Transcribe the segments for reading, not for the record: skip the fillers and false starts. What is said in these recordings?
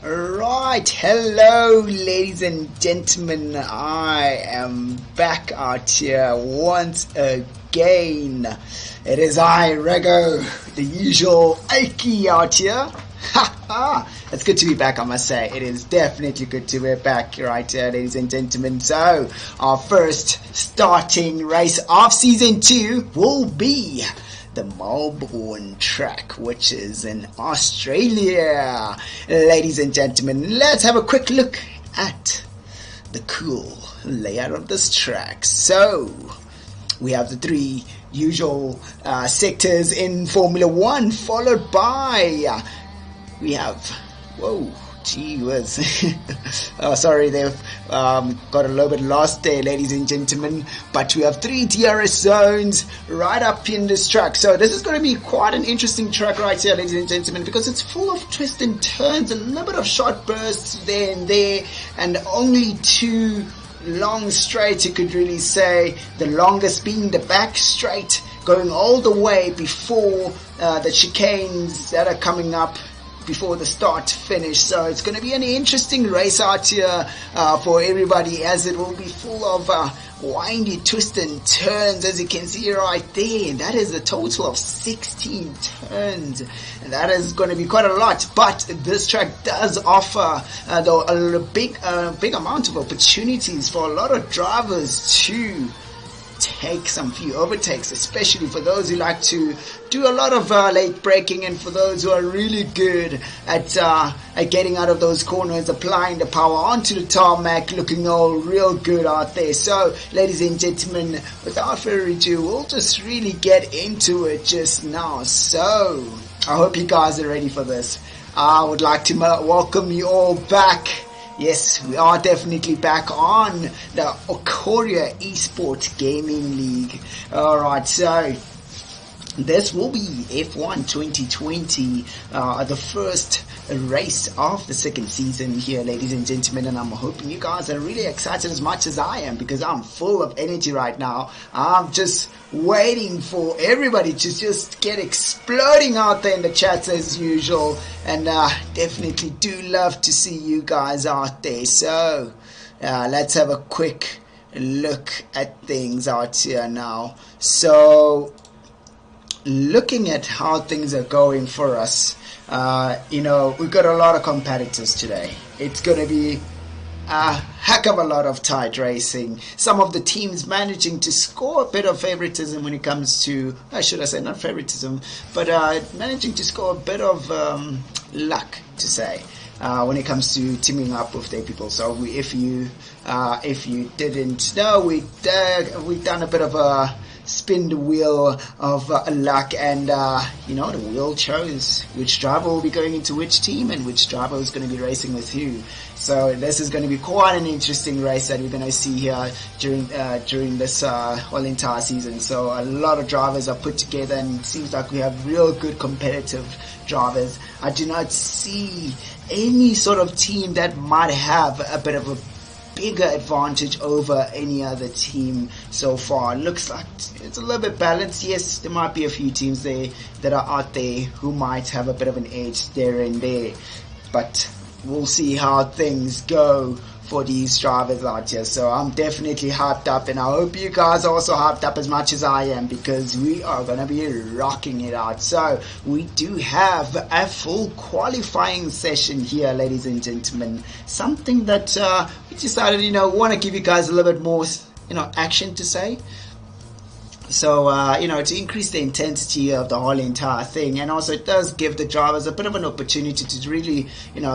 Right, hello ladies and gentlemen, I am back out here once again. It is I, Rego, the usual Aki out here. Ha ha! It's good to be back, I must say. It is definitely good to be back right here, ladies and gentlemen. So, our first starting race of Season 2 will be the Melbourne track, which is in Australia. Ladies and gentlemen, let's have a quick look at the cool layout of this track. So, we have the three usual sectors in Formula 1, followed by, we have, whoa, gee whiz. Oh, sorry, they've got a little bit lost there, ladies and gentlemen. But we have three DRS zones right up in this track. So this is going to be quite an interesting track right here, ladies and gentlemen, because it's full of twists and turns, a little bit of short bursts there and there, and only two long straights, you could really say. The longest being the back straight, going all the way before the chicanes that are coming up before the start finish. So it's going to be an interesting race out here for everybody, as it will be full of windy twists and turns, as you can see right there. That is a total of 16 turns, and that is going to be quite a lot. But this track does offer a big amount of opportunities for a lot of drivers to take some few overtakes, especially for those who like to do a lot of late braking, and for those who are really good at getting out of those corners, applying the power onto the tarmac, looking all real good out there. So, ladies and gentlemen, without further ado, we'll just really get into it just now. So, I hope you guys are ready for this. I would like to welcome you all back. Yes, we are definitely back on the Acoria eSport Gaming League. Alright, so this will be F1 2020, the first race of the second season here, ladies and gentlemen, and I'm hoping you guys are really excited as much as I am, because I'm full of energy right now. I'm just waiting for everybody to just get exploding out there in the chats as usual, and definitely do love to see you guys out there. So let's have a quick look at things out here now. So, looking at how things are going for us, we've got a lot of competitors today. It's going to be a heck of a lot of tight racing. Some of the teams managing to score a bit of favoritism when it comes to, should I say, not favoritism, but managing to score a bit of luck, to say, when it comes to teaming up with their people. So if you didn't know, we've done a bit of a spin the wheel of luck, and the wheel chose which driver will be going into which team and which driver is going to be racing with who. So this is going to be quite an interesting race that we're going to see here during this whole entire season. So a lot of drivers are put together, and it seems like we have real good competitive drivers. I do not see any sort of team that might have a bit of a bigger advantage over any other team so far. It looks like it's a little bit balanced. Yes, there might be a few teams there that are out there who might have a bit of an edge there and there, but we'll see how things go for these drivers out here. So I'm definitely hyped up, and I hope you guys are also hyped up as much as I am, because we are going to be rocking it out. So we do have a full qualifying session here, ladies and gentlemen. Something that we decided, want to give you guys a little bit more, action to say. So, to increase the intensity of the whole entire thing, and also it does give the drivers a bit of an opportunity to really,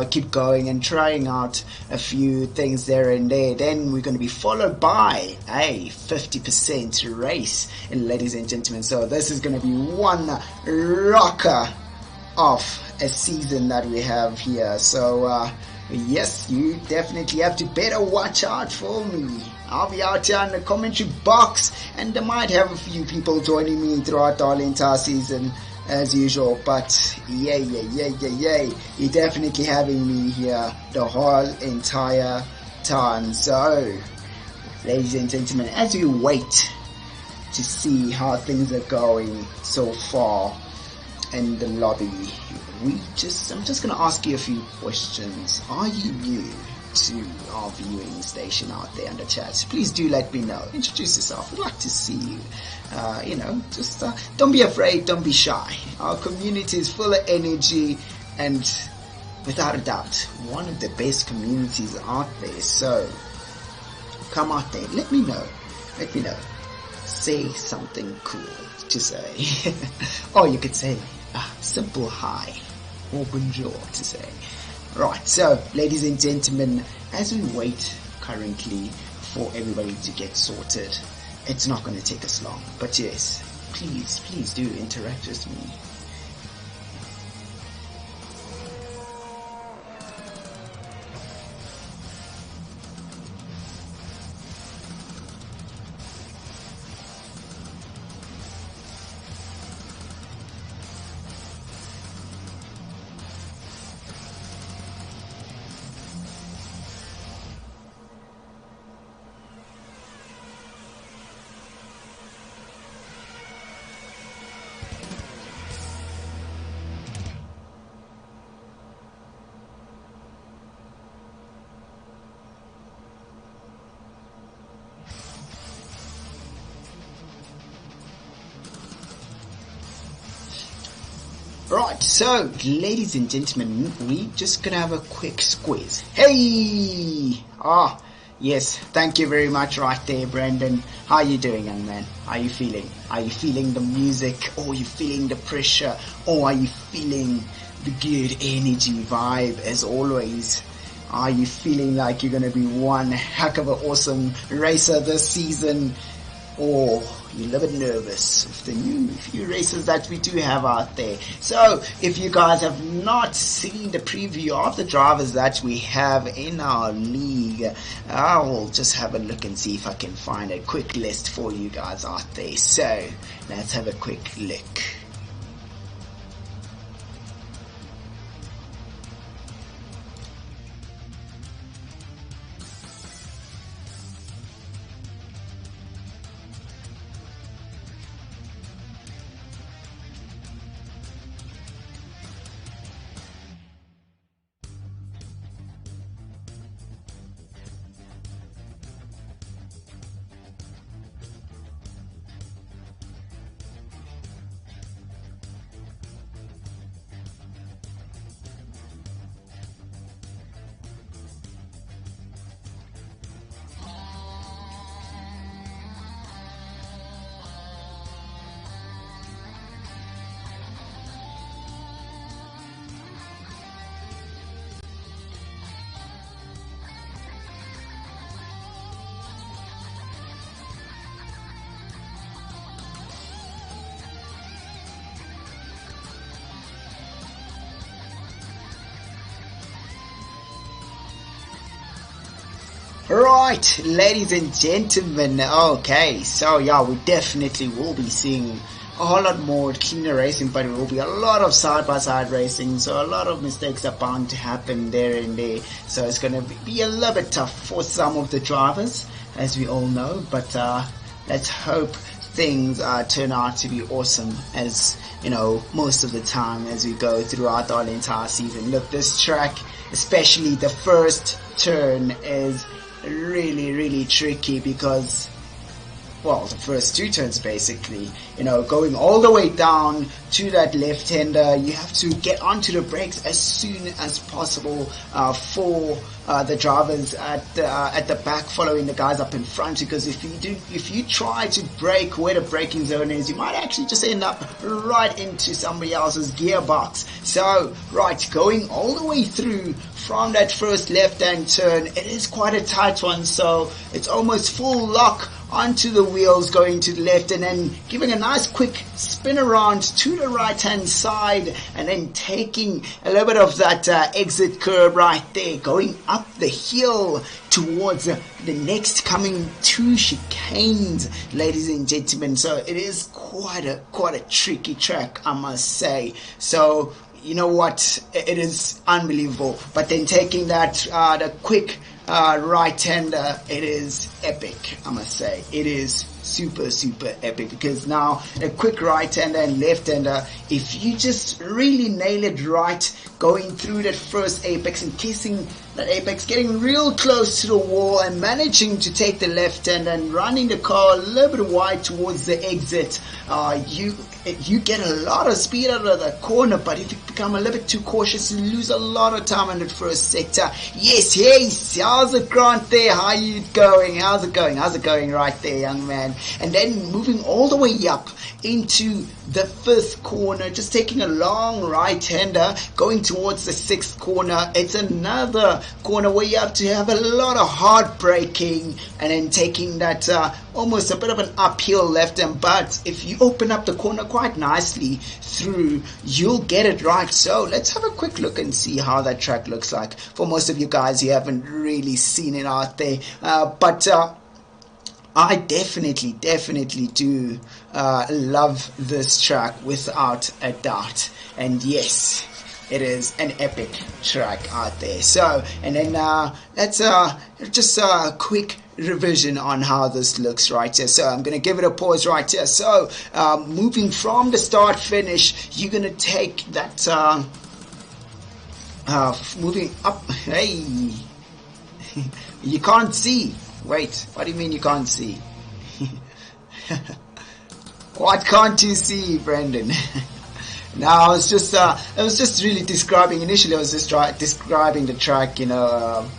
keep going and trying out a few things there and there. Then we're going to be followed by a 50% race, and ladies and gentlemen, so this is going to be one rocker of a season that we have here. So, yes, you definitely have to better watch out for me. I'll be out here in the commentary box, and I might have a few people joining me throughout the whole entire season as usual. But yay, you're definitely having me here the whole entire time. So, ladies and gentlemen, as you wait to see how things are going so far, in the lobby, I'm just gonna ask you a few questions. Are you new to our viewing station out there in the chat? Please do let me know. Introduce yourself. We'd like to see you. Just don't be afraid, don't be shy. Our community is full of energy and without a doubt, one of the best communities out there. So come out there, let me know. Say something cool to say. Or you could say a simple hi or bonjour to say. Right, so ladies and gentlemen, as we wait currently for everybody to get sorted, it's not going to take us long. But yes, please do interact with me. Right, so ladies and gentlemen, we just gonna have a quick squeeze. Hey! Yes, thank you very much right there, Brandon. How are you doing, young man? How are you feeling? Are you feeling the music? Or are you feeling the pressure? Or are you feeling the good energy vibe as always? Are you feeling like you're gonna be one heck of an awesome racer this season? Or you're a little bit nervous with the few races that we do have out there. So if you guys have not seen the preview of the drivers that we have in our league, I will just have a look and see if I can find a quick list for you guys out there. So let's have a quick look. Right, ladies and gentlemen, okay, so yeah, we definitely will be seeing a whole lot more cleaner racing, but it will be a lot of side-by-side racing, so a lot of mistakes are bound to happen there and there, so it's going to be a little bit tough for some of the drivers, as we all know, but let's hope things turn out to be awesome, as you know, most of the time as we go throughout the entire season. Look, this track, especially the first turn, is really tricky because, well, the first two turns basically, you know, going all the way down to that left-hander, you have to get onto the brakes as soon as possible for the drivers at the back following the guys up in front, because if you try to brake where the braking zone is, you might actually just end up right into somebody else's gearbox. So right, going all the way through from that first left-hand turn, it is quite a tight one, so it's almost full lock onto the wheels going to the left, and then giving a nice quick spin around to the right hand side, and then taking a little bit of that exit curb right there, going up the hill towards the next coming two chicanes, ladies and gentlemen. So it is quite a tricky track, I must say. So you know what, it is unbelievable. But then taking that the quick right-hander, it is epic, I must say. It is super, super epic, because now a quick right-hander and left-hander, if you just really nail it right, going through that first apex and kissing that apex, getting real close to the wall and managing to take the left-hander and running the car a little bit wide towards the exit, you get a lot of speed out of the corner. But if you become a little bit too cautious, you lose a lot of time in the first sector. Yes, how's it, Grant there? How you going? How's it going right there, young man? And then moving all the way up into the fifth corner, just taking a long right-hander, going towards the sixth corner. It's another corner where you have to have a lot of hard braking, and then taking that almost a bit of an uphill left-hand. But if you open up the corner quite nicely through, you'll get it right. So let's have a quick look and see how that track looks like. For most of you guys, you haven't really seen it out there, but I definitely do love this track without a doubt. And yes, it is an epic track out there. So, and then let's just a quick revision on how this looks right here. So I'm going to give it a pause right here. So moving from the start finish, you're going to take that moving up. Hey, you can't see. Wait, what do you mean you can't see? What can't you see, Brendan? No, I was just really describing. Initially, I was just describing the track, from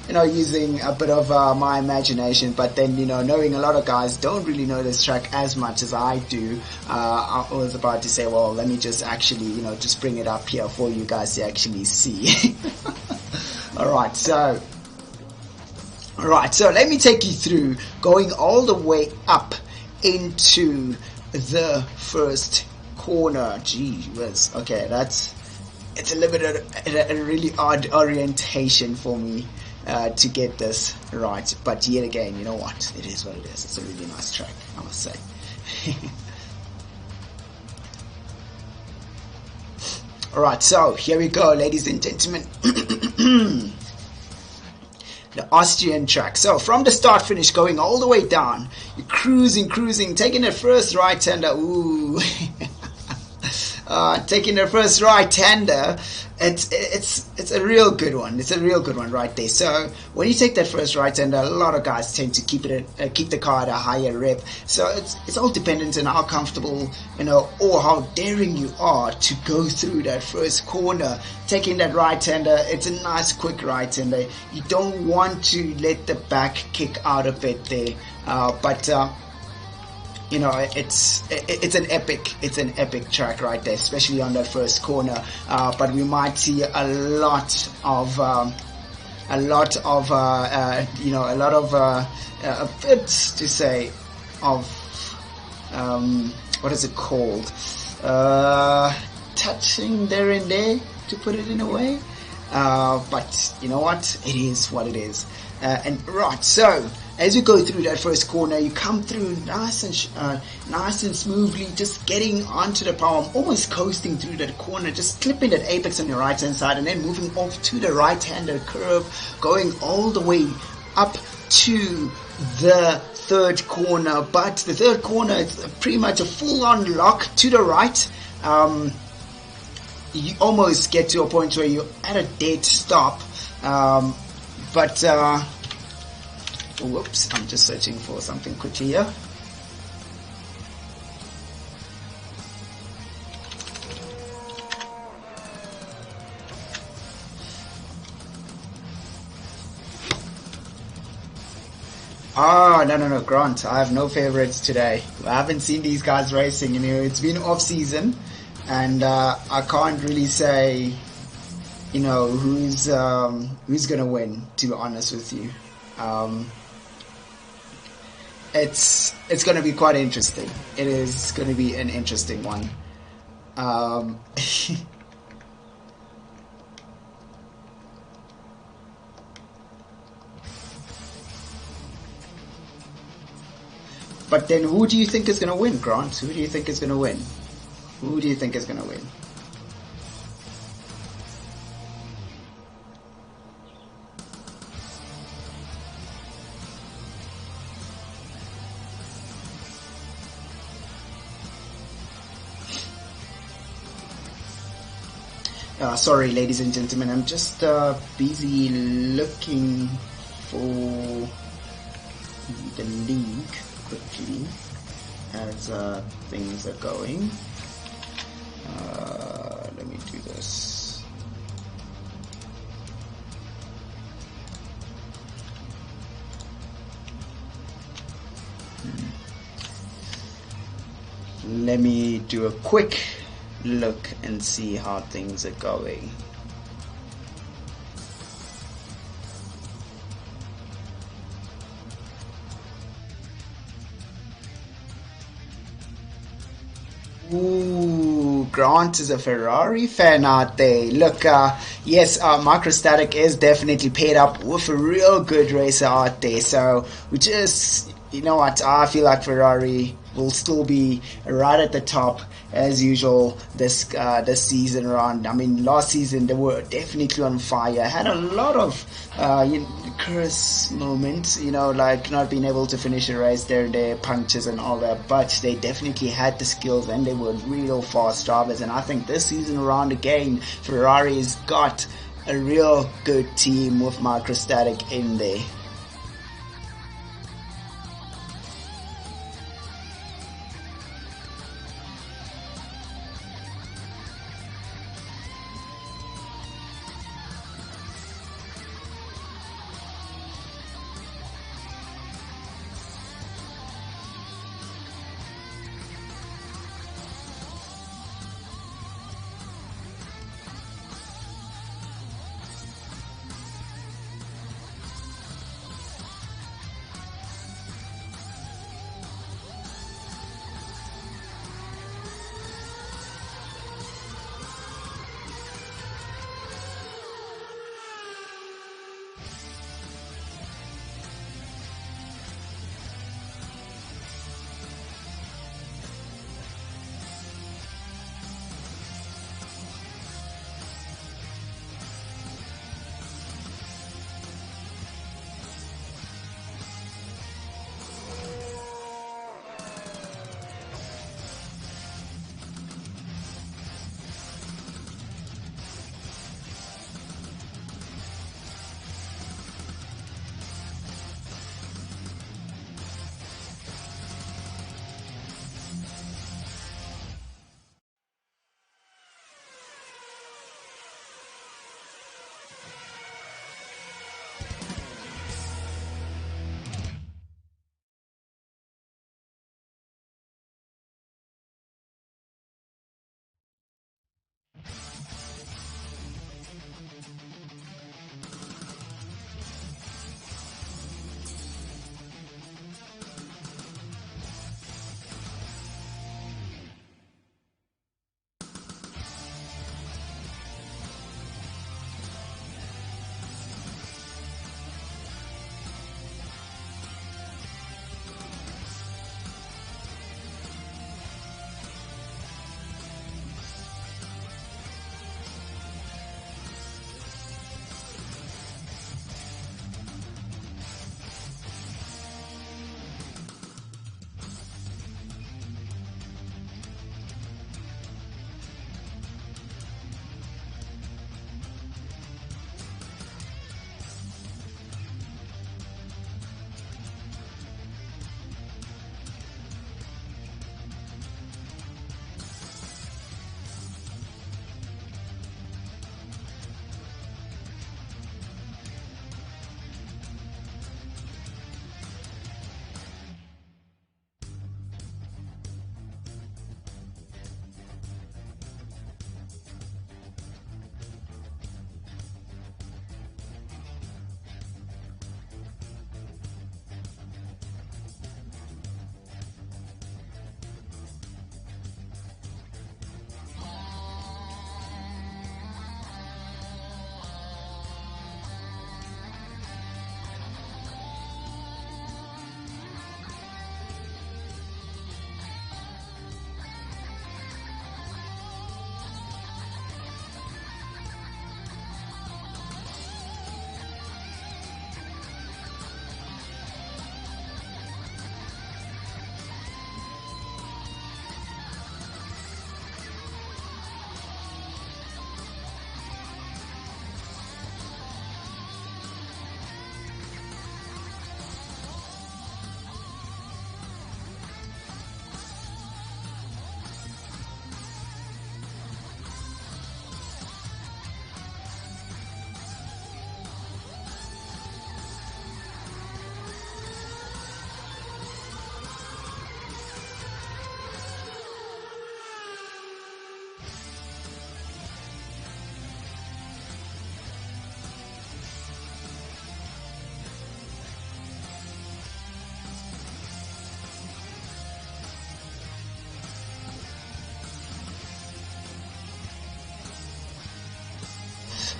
using a bit of my imagination. But then, knowing a lot of guys don't really know this track as much as I do, I was about to say, well, let me just actually, just bring it up here for you guys to actually see. Alright, so let me take you through going all the way up into the first corner. Gee whiz. Okay, it's a little bit of a really odd orientation for me to get this right. But yet again, you know what? It is what it is. It's a really nice track, I must say. Alright, so here we go, ladies and gentlemen. The Austrian track. So from the start finish, going all the way down, you're cruising, taking the first right-hander. Ooh. Taking the first right-hander. It's a real good one. It's a real good one right there. So when you take that first right-hander, a lot of guys tend to keep the car at a higher rep. So it's all dependent on how comfortable, or how daring you are to go through that first corner. Taking that right-hander, it's a nice quick right-hander. You don't want to let the back kick out a bit there, but it's an epic track right there, especially on that first corner. But we might see a lot of bits to say of what is it called? Touching there and there, to put it in a way. But you know what? It is what it is. And right, so as you go through that first corner, you come through nice and smoothly, just getting onto the power, almost coasting through that corner, just clipping that apex on your right hand side, and then moving off to the right hander curve, going all the way up to the third corner. But the third corner is pretty much a full-on lock to the right. You almost get to a point where you're at a dead stop, but whoops, I'm just searching for something quickly here. Oh, no, Grant, I have no favorites today. I haven't seen these guys racing, it's been off season, and I can't really say, who's gonna win, to be honest with you. It's going to be quite interesting. It is going to be an interesting one. But then who do you think is going to win, Grant? Who do you think is going to win? Who do you think is going to win? Sorry, ladies and gentlemen, I'm just busy looking for the league quickly as things are going. Let me do this. Let me do a quick look and see how things are going. Ooh, Grant is a Ferrari fan out there. Look, yes, Microstatic is definitely paired up with a real good racer out there. So we just, you know what, I feel like Ferrari will still be right at the top as usual this season around. I mean, last season they were definitely on fire. Had a lot of curse moments, like not being able to finish a race, their punches and all that. But they definitely had the skills and they were real fast drivers. And I think this season around again, Ferrari's got a real good team with Microstatic in there.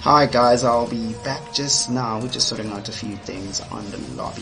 Hi guys, I'll be back just now. We're just sorting out a few things on the lobby.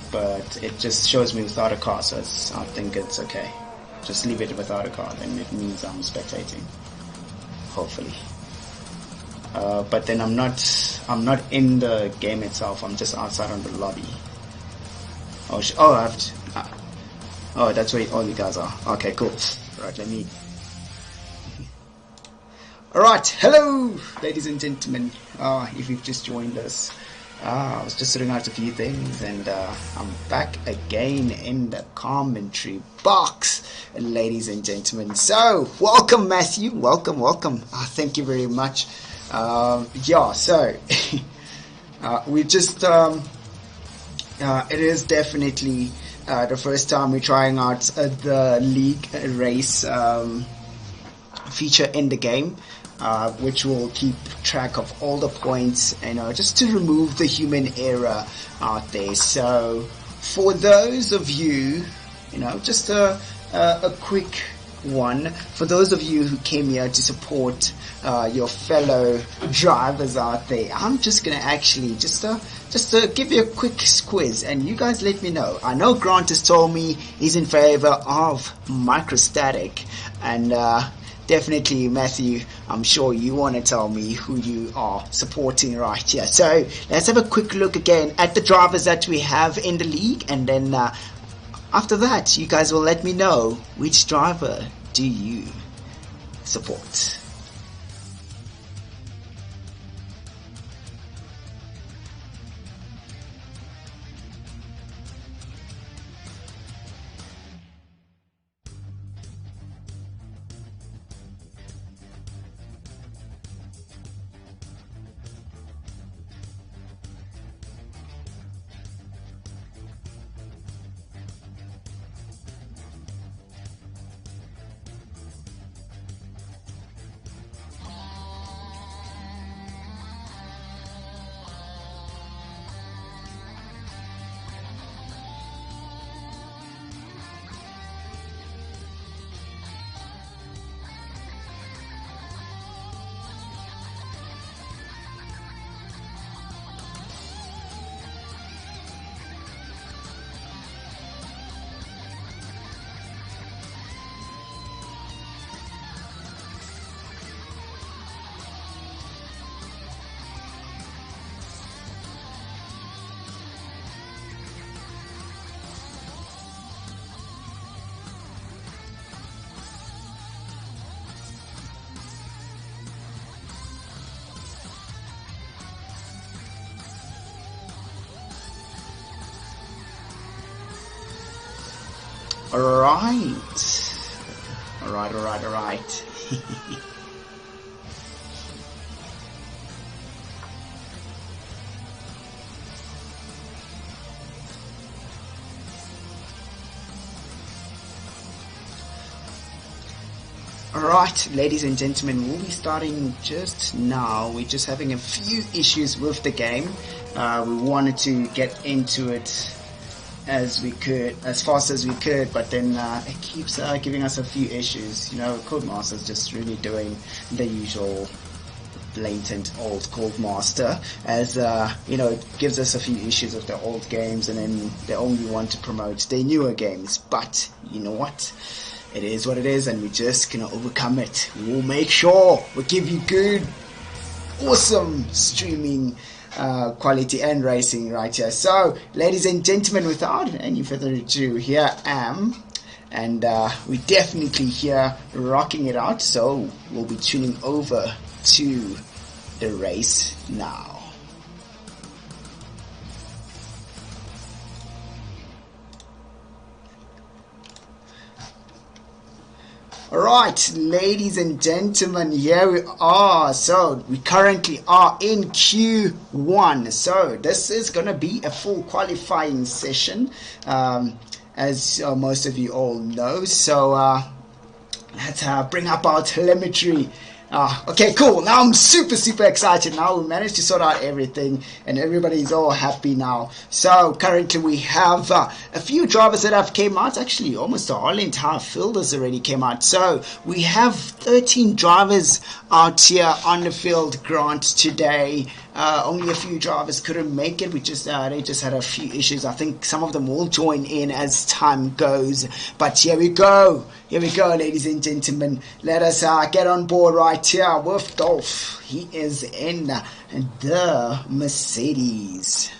But it just shows me without a car, so I think it's okay. Just leave it without a car, then it means I'm spectating, hopefully. But then I'm not in the game itself. I'm just outside on the lobby. Oh, that's where all you guys are. Okay, cool. Right, let me. All right, hello, ladies and gentlemen. If you've just joined us. I was just sorting out a few things, and I'm back again in the commentary box, ladies and gentlemen. So, welcome, Matthew. Welcome. Thank you very much. So we just it is definitely the first time we're trying out the league race feature in the game. Which will keep track of all the points, just to remove the human error out there. So, for those of you, just a quick one. For those of you who came here to support your fellow drivers out there, I'm just gonna actually just give you a quick quiz, and you guys let me know. I know Grant has told me he's in favor of microstatic, and definitely, Matthew, I'm sure you want to tell me who you are supporting right here. So let's have a quick look again at the drivers that we have in the league, and then after that, you guys will let me know which driver do you support. Alright. Alright. Alright, ladies and gentlemen, we'll be starting just now. We're just having a few issues with the game. We wanted to get into it as fast as we could, but then it keeps giving us a few issues. You know, Codemaster's just really doing the usual blatant old Codemaster, as you know, it gives us a few issues of the old games, and then they only want to promote the newer games. But you know what? It is what it is, and we're just gonna overcome it. We'll make sure we give you good, awesome streaming quality and racing right here. So, ladies and gentlemen, without any further ado, here I am, and we're definitely here rocking it out. So, we'll be tuning over to the race now. Alright, ladies and gentlemen, here we are. So, we currently are in Q1. So, this is going to be a full qualifying session, as most of you all know. So, let's bring up our telemetry. Okay, cool. Now I'm super excited. Now we managed to sort out everything and everybody's all happy now. So currently we have a few drivers that have came out. Actually, almost the whole entire field has already came out. So we have 13 drivers out here on the field, Grant, today. Only a few drivers couldn't make it. They just had a few issues. I think some of them will join in as time goes. But here we go, ladies and gentlemen. Let us get on board right here with Dolph. He is in the Mercedes.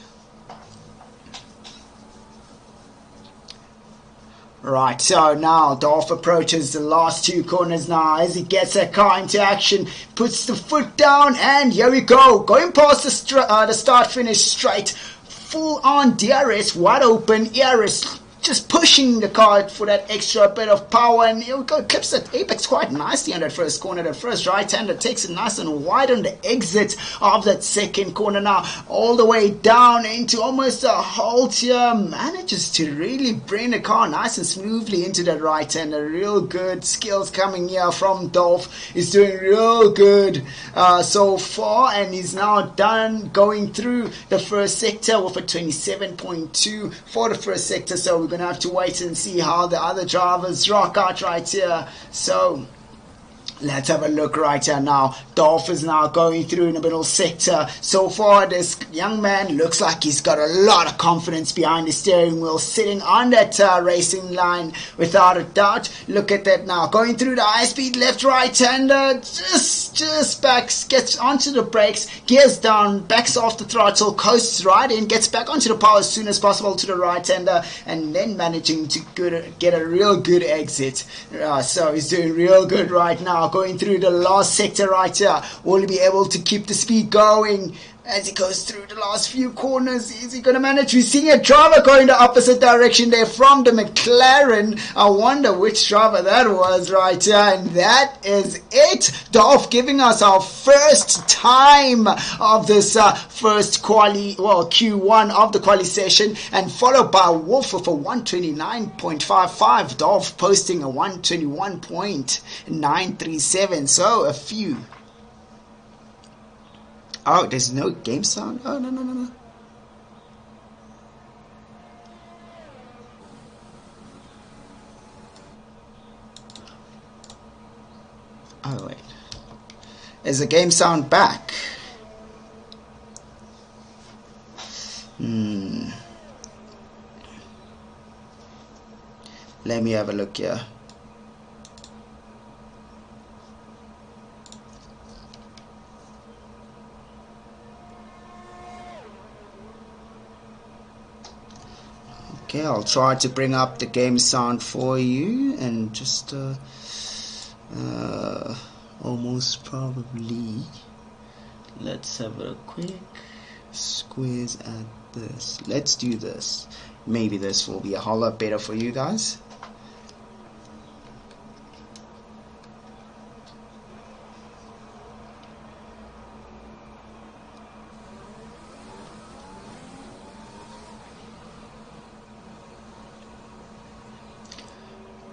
Right, so now Dolph approaches the last two corners now as he gets that car into action, puts the foot down, and here we go, going past the start-finish straight, full-on DRS, wide open, ERS just pushing the car for that extra bit of power, and it clips that apex quite nicely on that first corner. That first right-hander takes it nice and wide on the exit of that second corner now, all the way down into almost a halt here, manages to really bring the car nice and smoothly into that right-hander. Real good skills coming here from Dolph. He's doing real good so far, and he's now done going through the first sector with a 27.2 for the first sector. So we're gonna have to wait and see how the other drivers rock out right here. So let's have a look right here now. Dolph is now going through in the middle sector. So far, this young man looks like he's got a lot of confidence behind the steering wheel, sitting on that racing line without a doubt. Look at that now. Going through the high-speed left-right-hander. Just backs, gets onto the brakes, gears down, backs off the throttle, coasts right in, gets back onto the power as soon as possible to the right-hander, and then managing to get a real good exit. So he's doing real good right now. Going through the last sector right here. Will he be able to keep the speed going as he goes through the last few corners? Is he going to manage? We're seeing a driver going the opposite direction there from the McLaren. I wonder which driver that was right here. And that is it. Dolph giving us our first time of this first Q1 of the quali session, and followed by Wolf with a 129.55. Dolph posting a 121.937. So a few. Oh, there's no game sound? Oh, no. Oh, wait. Is the game sound back? Let me have a look here. Okay, I'll try to bring up the game sound for you, and just almost probably let's have a quick squeeze at this. Let's do this. Maybe this will be a whole lot better for you guys.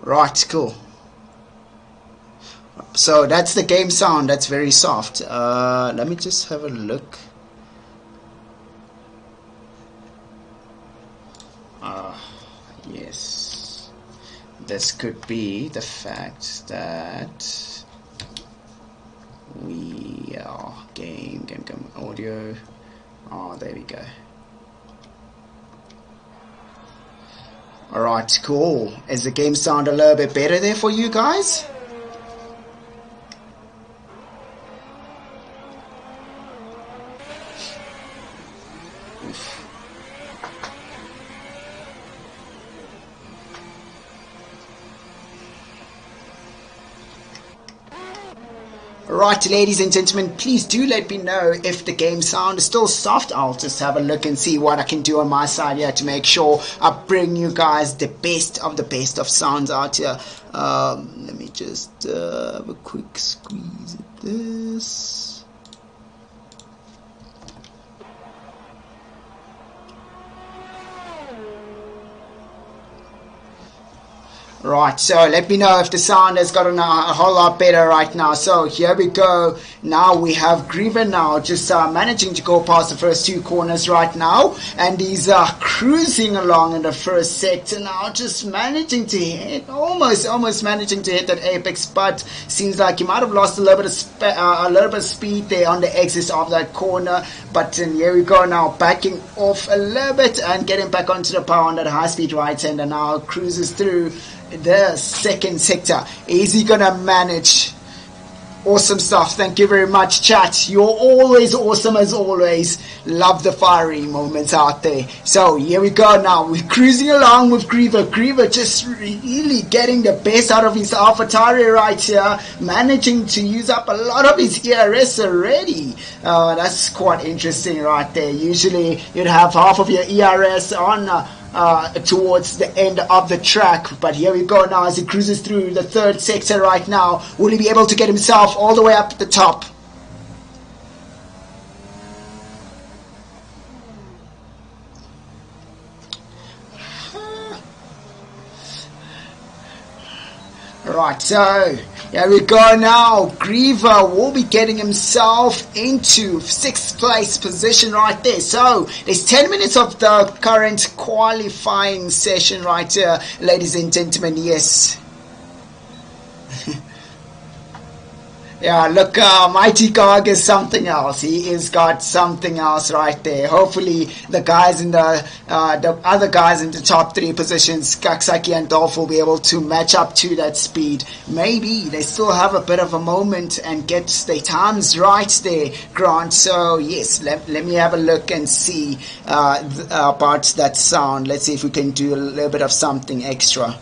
Right, cool. So that's the game sound. That's very soft. Let me just have a look. Yes. This could be the fact that we are game audio. Oh, there we go. Alright, cool. Is the game sound a little bit better there for you guys? Right, ladies and gentlemen, please do let me know if the game sound is still soft. I'll just have a look and see what I can do on my side here to make sure I bring you guys the best of sounds out here. Let me just have a quick squeeze at this. Right, so let me know if the sound has gotten a whole lot better right now. So here we go. Now we have Griever now just managing to go past the first two corners right now, and he's cruising along in the first sector now, just managing to hit, almost managing to hit that apex, but seems like he might have lost a little bit of speed there on the exit of that corner. But then here we go now, backing off a little bit and getting back onto the power on that high speed right hander now, cruises through the second sector. Is he gonna manage? Awesome stuff. Thank you very much, chat. You're always awesome as always. Love the fiery moments out there. So here we go now. We're cruising along with Griever. Griever just really getting the best out of his AlphaTauri right here. Managing to use up a lot of his ERS already. That's quite interesting right there. Usually you'd have half of your ERS on towards the end of the track, but here we go now as he cruises through the third sector right now. Will he be able to get himself all the way up at the top? Right, so here we go now. Griever will be getting himself into 6th place position right there. So there's 10 minutes of the current qualifying session right here, ladies and gentlemen. Yes. Yeah, look, Mighty Gog is something else. He is got something else right there. Hopefully, the guys in the other guys in the top 3 positions, Kaksaki and Dolph, will be able to match up to that speed. Maybe they still have a bit of a moment and get their times right there, Grant. So yes, let me have a look and see about that sound. Let's see if we can do a little bit of something extra.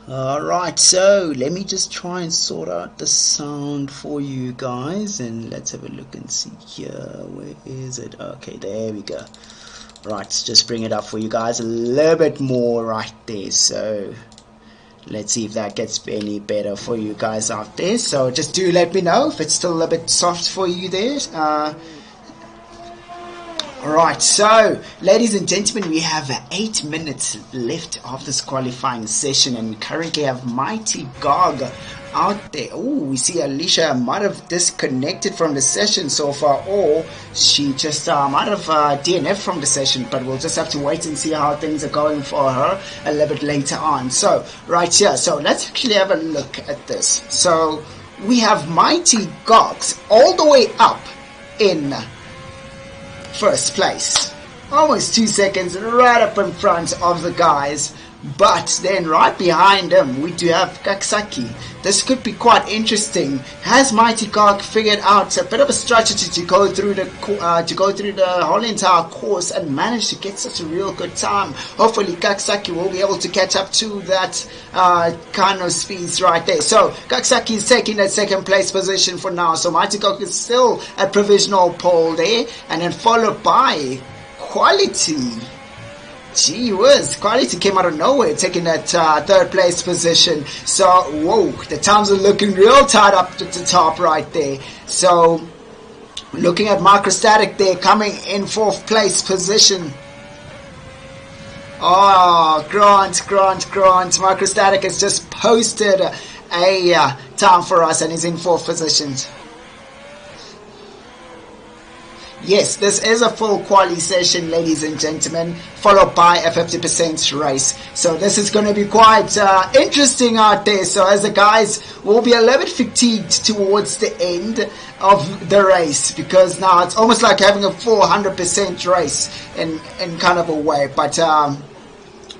Alright, so let me just try and sort out the sound for you guys, and let's have a look and see here. Where is it? Okay, there we go. Right, let's just bring it up for you guys a little bit more right there. So let's see if that gets any better for you guys out there. So just do let me know if it's still a little bit soft for you there. Alright, so ladies and gentlemen, we have 8 minutes left of this qualifying session, and we currently have Mighty Gog out there. Oh, we see Alicia might have disconnected from the session so far, or she just might have DNF from the session, but we'll just have to wait and see how things are going for her a little bit later on. So right here, so let's actually have a look at this. So we have Mighty Gogs all the way up in first place, almost 2 seconds right up in front of the guys But then right behind him, we do have Kaksaki. This could be quite interesting. Has Mighty Gog figured out a bit of a strategy to go through the whole entire course and manage to get such a real good time? Hopefully, Kaksaki will be able to catch up to that kind of speeds right there. So Kaksaki is taking that second place position for now. So Mighty Gog is still at provisional pole there, and then followed by Quality. Gee whiz, Quality came out of nowhere, taking that third place position. So, whoa, the times are looking real tight up at the top right there. So, looking at Microstatic there, coming in fourth place position. Oh, Grant. Microstatic has just posted a time for us, and he's in fourth position. Yes, this is a full quali session, ladies and gentlemen, followed by a 50% race. So this is going to be quite interesting out there. So as the guys will be a little bit fatigued towards the end of the race, because now it's almost like having a full 100% race in kind of a way. But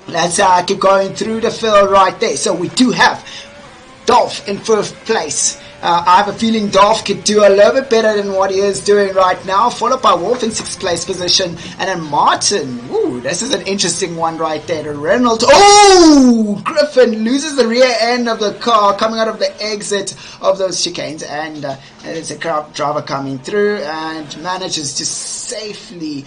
let's keep going through the field right there. So we do have Dolph in first place. I have a feeling Dolph could do a little bit better than what he is doing right now, followed by Wolf in 6th place position, and then Martin. Ooh, this is an interesting one right there. The Reynolds. Oh, Griffin loses the rear end of the car coming out of the exit of those chicanes, and there's a driver coming through and manages to safely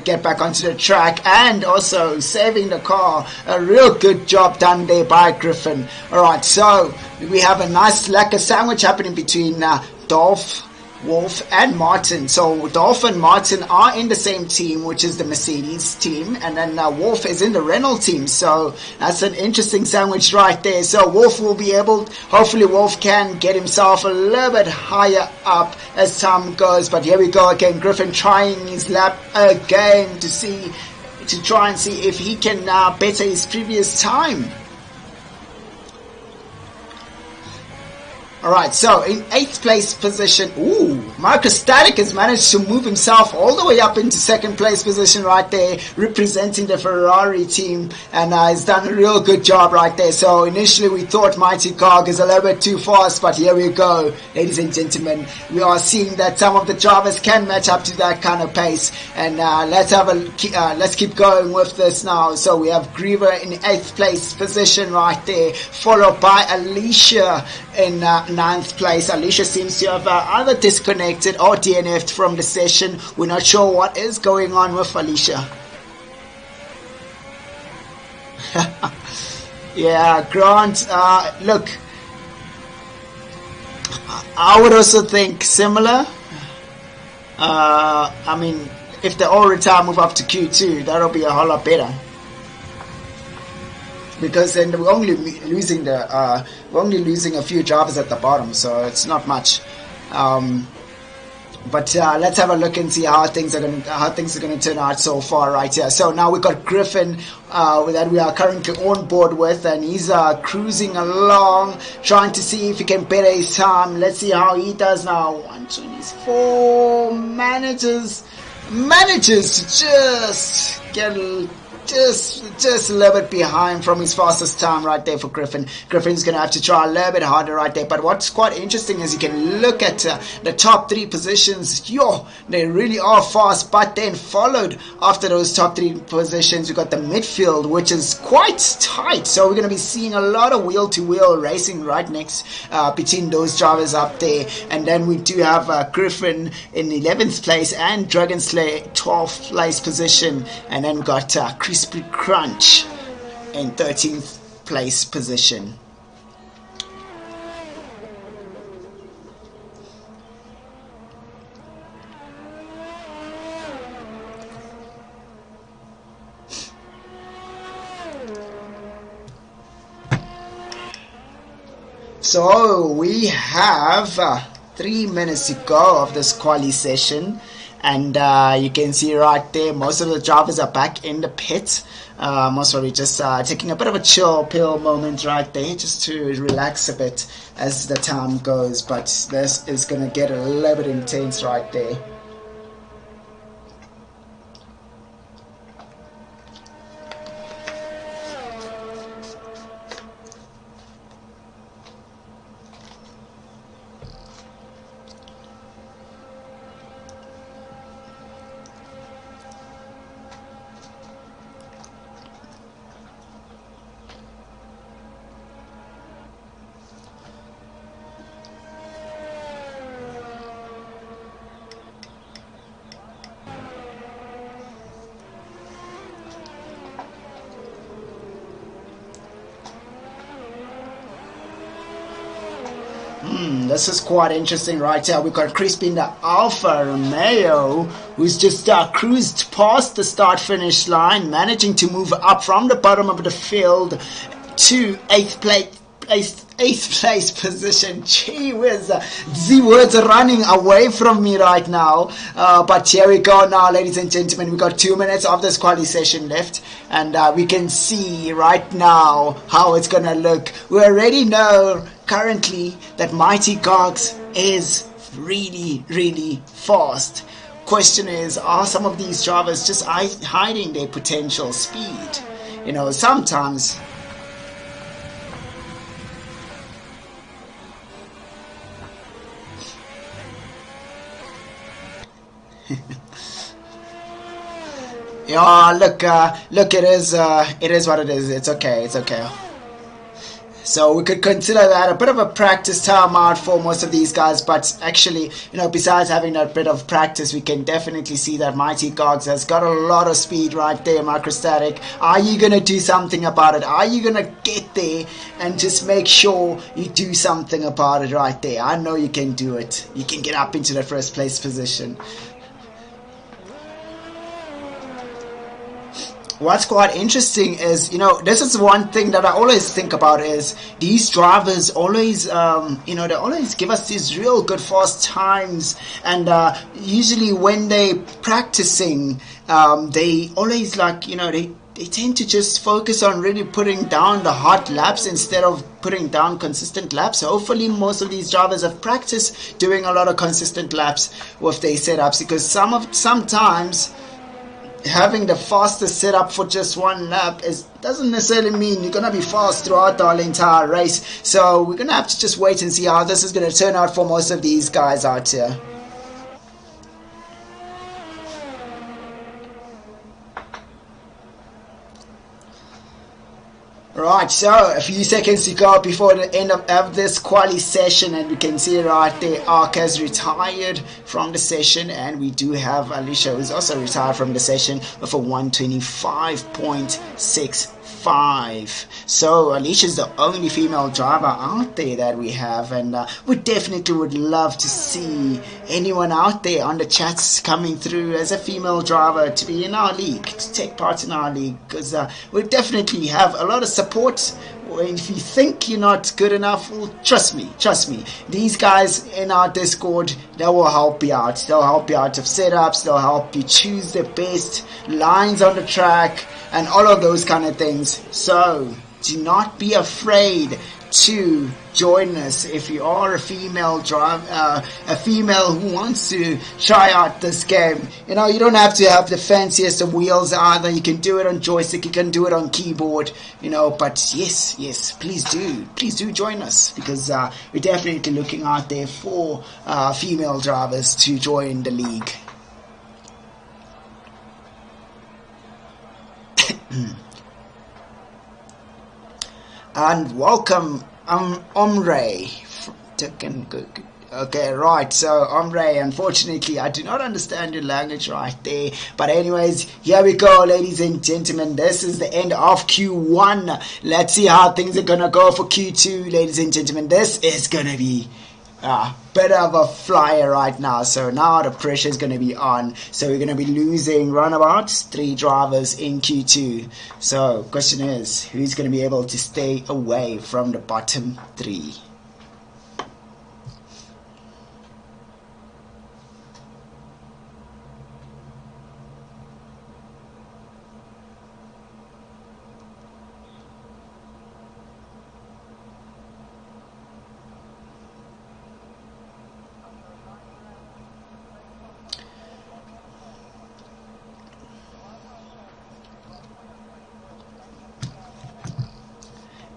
get back onto the track and also saving the car. A real good job done there by Griffin. Alright, so we have a nice lacquer sandwich happening between Dolph, Wolf and Martin. So Dolph and Martin are in the same team, which is the Mercedes team, and then Wolf is in the Renault team. So that's an interesting sandwich right there. So Wolf will be able, hopefully Wolf can get himself a little bit higher up as time goes. But here we go again, Griffin trying his lap again to try and see if he can better his previous time. Alright, so in 8th place position, Microstatic has managed to move himself all the way up into 2nd place position right there, representing the Ferrari team, and has done a real good job right there. So initially we thought Mighty Cog is a little bit too fast, but here we go, ladies and gentlemen. We are seeing that some of the drivers can match up to that kind of pace, and let's keep going with this now. So we have Griever in 8th place position right there, followed by Alicia in 9th place. Alicia seems to have either disconnected or DNF'd from the session. We're not sure what is going on with Alicia. Yeah, Grant, look, I would also think similar. I mean, if they all retire, move up to Q2, that'll be a whole lot better. Because then we're only losing a few drivers at the bottom, so it's not much. But let's have a look and see how things are going to turn out so far right here. So now we've got Griffin that we are currently on board with, and he's cruising along, trying to see if he can better his time. Let's see how he does now. 124 manages to just get just a little bit behind from his fastest time right there for Griffin. Griffin's going to have to try a little bit harder right there. But what's quite interesting is you can look at the top 3 positions. They really are fast. But then followed after those top 3 positions, we got the midfield, which is quite tight. So we're going to be seeing a lot of wheel-to-wheel racing right next between those drivers up there. And then we do have Griffin in 11th place and Dragon Slayer 12th place position. And then we got Crispy Crunch in 13th place position. So we have 3 minutes to go of this quali session. And you can see right there, most of the drivers are back in the pit. Most probably just taking a bit of a chill pill moment right there, just to relax a bit as the time goes. But this is going to get a little bit intense right there. This is quite interesting right here. We've got Crispy in the Alfa Romeo, who's just cruised past the start-finish line, managing to move up from the bottom of the field to eighth place position. Gee whiz, Z-Words are running away from me right now. But here we go now, ladies and gentlemen. We got 2 minutes of this quali session left, and we can see right now how it's gonna look. We already know currently that Mighty Gogs is really fast. Question is, are some of these drivers just hiding their potential speed? You know, sometimes yeah, look, it is what it is. It's okay. So we could consider that a bit of a practice timeout for most of these guys, but actually, you know, besides having that bit of practice, we can definitely see that Mighty Gogs has got a lot of speed right there, Microstatic. Are you going to do something about it? Are you going to get there and just make sure you do something about it right there? I know you can do it. You can get up into the first place position. What's quite interesting is, you know, this is one thing that I always think about is these drivers always, you know, they always give us these real good fast times, and usually when they practicing, they always like, you know, they tend to just focus on really putting down the hot laps instead of putting down consistent laps. Hopefully most of these drivers have practiced doing a lot of consistent laps with their setups, because sometimes having the fastest setup for just one lap doesn't necessarily mean you're going to be fast throughout the whole entire race. So we're going to have to just wait and see how this is going to turn out for most of these guys out here. Right, so a few seconds to go before the end of this quali session, and we can see right there Ark has retired from the session, and we do have Alicia, who's also retired from the session with a 125.65. So Alicia's the only female driver out there that we have, and we definitely would love to see anyone out there on the chats coming through as a female driver to be in our league, to take part in our league, because we definitely have a lot of support. If you think you're not good enough, well, trust me, these guys in our Discord, they will help you out. They'll help you out of setups, they'll help you choose the best lines on the track and all of those kind of things. So do not be afraid to join us if you are a female driver, a female who wants to try out this game. You know, you don't have to have the fanciest of wheels either. You can do it on joystick, you can do it on keyboard, you know. But yes, please do join us, because we're definitely looking out there for female drivers to join the league. And welcome, Omre. Okay, right, so Omre, unfortunately I do not understand your language right there, but anyways, here we go, ladies and gentlemen. This is the end of Q1. Let's see how things are gonna go for Q2, ladies and gentlemen. This is gonna be a bit of a flyer right now. So now the pressure is going to be on. So we're going to be losing roundabout 3 drivers in Q2. So question is, who's going to be able to stay away from the bottom 3?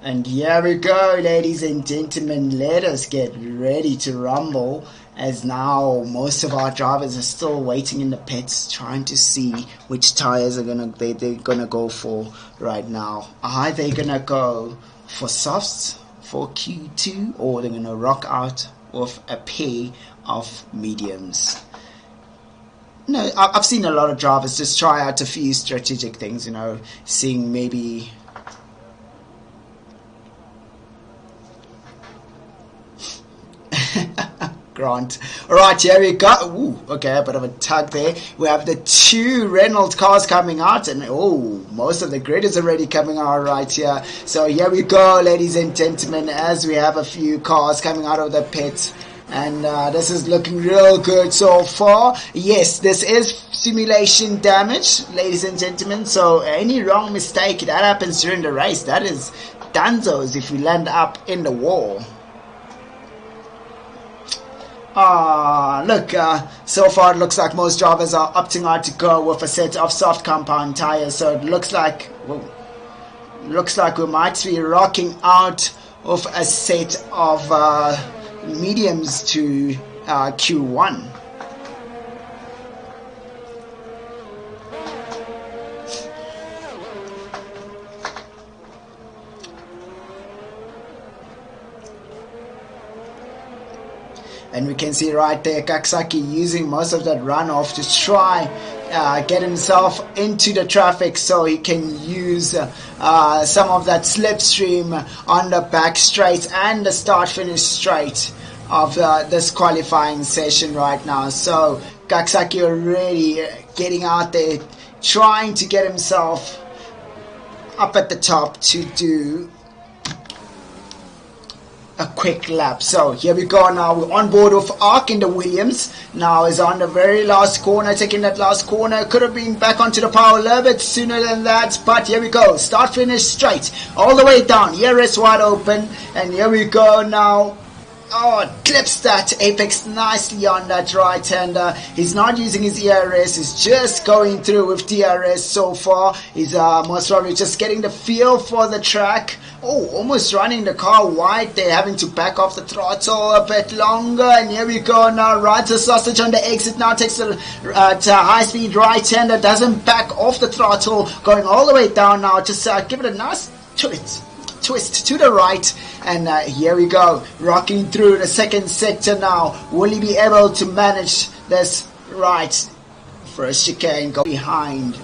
And here we go, ladies and gentlemen. Let us get ready to rumble, as now most of our drivers are still waiting in the pits, trying to see which tires they're gonna go for right now. Are they gonna go for softs for Q2, or they're gonna rock out with a pair of mediums? No, I've seen a lot of drivers just try out a few strategic things, you know, seeing maybe Grant. Alright, here we go. Ooh, okay, a bit of a tug there. We have the 2 Reynolds cars coming out, and most of the grid is already coming out right here. So here we go, ladies and gentlemen, as we have a few cars coming out of the pit. And this is looking real good so far. Yes, this is simulation damage, ladies and gentlemen. So any wrong mistake that happens during the race, that is danzos if we land up in the wall. Look, so far it looks like most drivers are opting out to go with a set of soft compound tires. So it looks like we might be rocking out of a set of mediums to Q1. And we can see right there Kaksaki using most of that runoff to try get himself into the traffic so he can use some of that slipstream on the back straight and the start-finish straight of this qualifying session right now. So Kaksaki already getting out there, trying to get himself up at the top to do a quick lap. So here we go now. We're on board with Ark in the Williams. Now is on the very last corner, taking that last corner. Could have been back onto the power a little bit sooner than that, but here we go. Start finish straight all the way down. Here is wide open, and here we go now. Oh, clips that apex nicely on that right hander. He's not using his ERS, he's just going through with DRS so far. He's most probably just getting the feel for the track. Oh, almost running the car wide there, having to back off the throttle a bit longer. And here we go now, rides a sausage on the exit now, takes a high speed right hander, doesn't back off the throttle, going all the way down now, just give it a nice twist to the right. And here we go, rocking through the second sector now. Will he be able to manage this right? First chicane, go behind.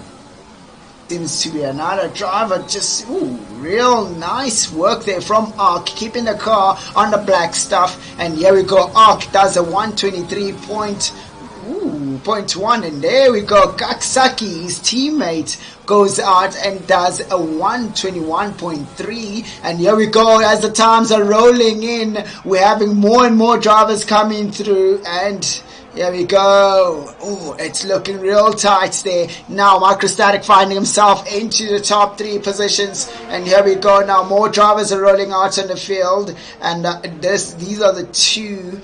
Seems to be another driver. Just real nice work there from Ark, keeping the car on the black stuff. And here we go, Ark does a 123.1, and there we go, Kaksaki, his teammate, goes out and does a 121.3. and here we go, as the times are rolling in, we're having more and more drivers coming through, and here we go. Oh, it's looking real tight there. Now Microstatic finding himself into the top 3 positions, and here we go now, more drivers are rolling out on the field, and these are the 2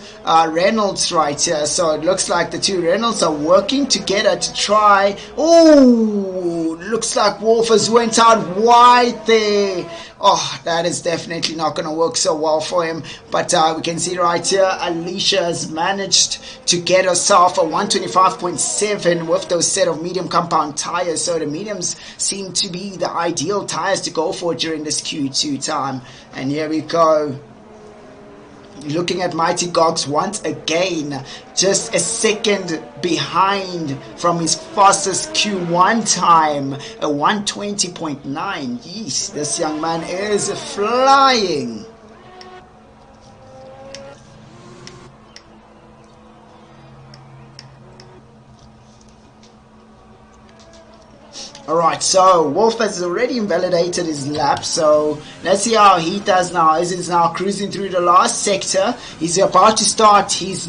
Reynolds right here. So it looks like the 2 Reynolds are working together to try. Oh, looks like Wolfers went out wide there. Oh, that is definitely not going to work so well for him. But we can see right here, Alicia has managed to get herself a 125.7 with those set of medium compound tires. So the mediums seem to be the ideal tires to go for during this Q2 time. And here we go. Looking at Mighty Gogs once again, just a second behind from his fastest Q1 time, a 120.9. Yeesh, this young man is flying. Alright, so Wolf has already invalidated his lap, so let's see how he does now. As he's now cruising through the last sector, he's about to start his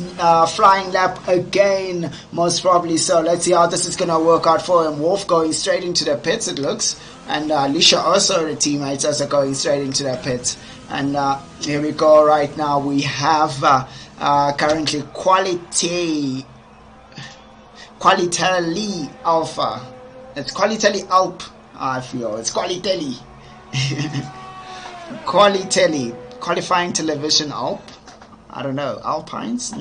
flying lap again, most probably. So let's see how this is going to work out for him. Wolf going straight into the pits, it looks, and Alicia also, the teammates, also going straight into the pits. And here we go right now. We have currently Qualitali Alpha. It's Qualitali Alp, I feel. It's Qualitali. Qualitali. Qualifying Television Alp. I don't know. Alpines?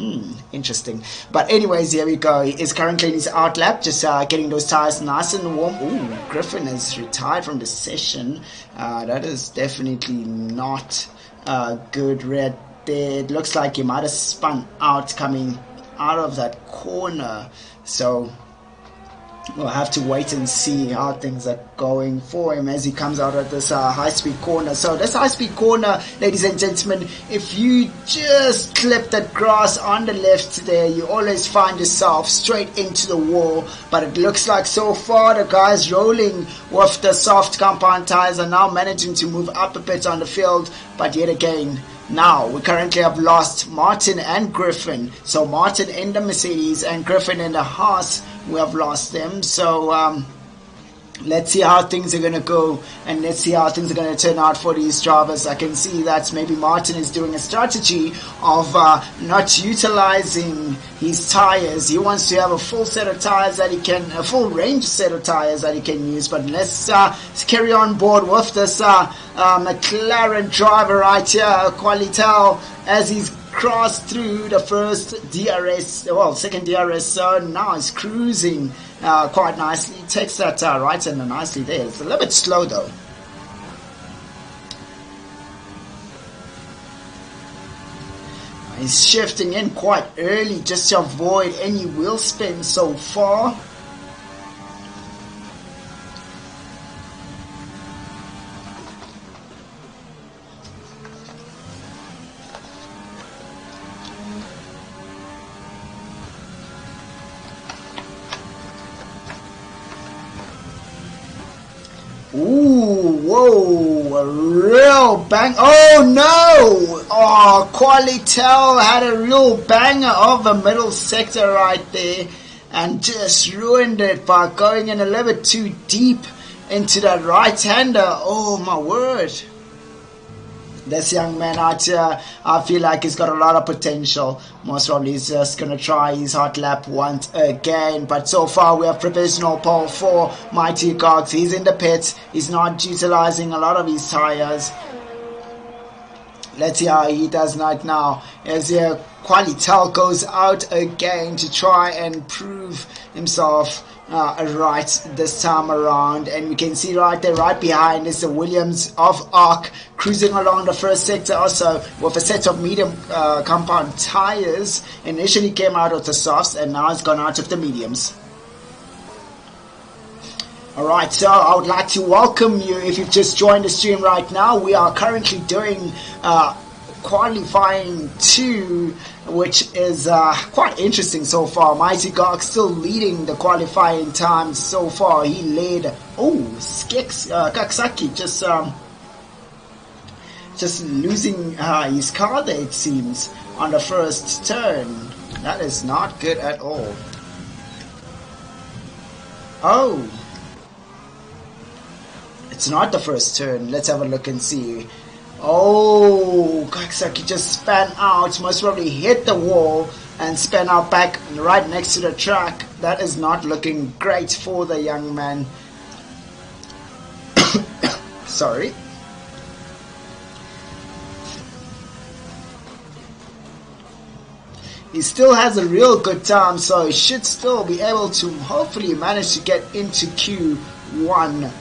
Interesting. But anyways, here we go. He is currently in his out lap, just getting those tires nice and warm. Ooh, Griffin is retired from the session. That is definitely not good. Red there. It looks like he might have spun out coming out of that corner. So we'll have to wait and see how things are going for him as he comes out of this high-speed corner. So this high-speed corner, ladies and gentlemen, if you just clip that grass on the left there, you always find yourself straight into the wall. But it looks like so far the guys rolling with the soft compound tires are now managing to move up a bit on the field. But yet again, now we currently have lost Martin and Griffin. So Martin in the Mercedes and Griffin in the Haas, we have lost them. So let's see how things are going to go, and let's see how things are going to turn out for these drivers. I can see that maybe Martin is doing a strategy of not utilizing his tires. He wants to have a full set of tires that he can, a full range set of tires that he can use. But let's carry on board with this McLaren driver right here, Qualitel, as he's crossed through the first DRS, well, second DRS zone. Now he's cruising quite nicely. He takes that right hander nicely there. It's a little bit slow though. He's shifting in quite early just to avoid any wheel spin so far. Ooh, whoa, a real bang. Oh no! Oh, Qualitel had a real banger of the middle sector right there and just ruined it by going in a little bit too deep into that right-hander. Oh my word. This young man out here, I feel like he's got a lot of potential. Most probably he's just going to try his hot lap once again. But so far we have provisional pole for Mighty Cox. He's in the pits. He's not utilizing a lot of his tires. Let's see how he does right now. As Qualitel goes out again to try and prove himself right this time around. And we can see right there, right behind is the Williams of Arc cruising along the first sector also with a set of medium compound tires. Initially came out of the softs and now it's gone out of the mediums. Alright, so I would like to welcome you if you've just joined the stream right now. We are currently doing qualifying 2, which is quite interesting so far. Mighty Gok still leading the qualifying times so far. He led, Kaksaki just losing his car there, it seems, on the first turn. That is not good at all. Oh, it's not the first turn. Let's have a look and see. Oh, Kaksaki just span out, most probably hit the wall and span out back right next to the track. That is not looking great for the young man. Sorry. He still has a real good time, so he should still be able to hopefully manage to get into Q1.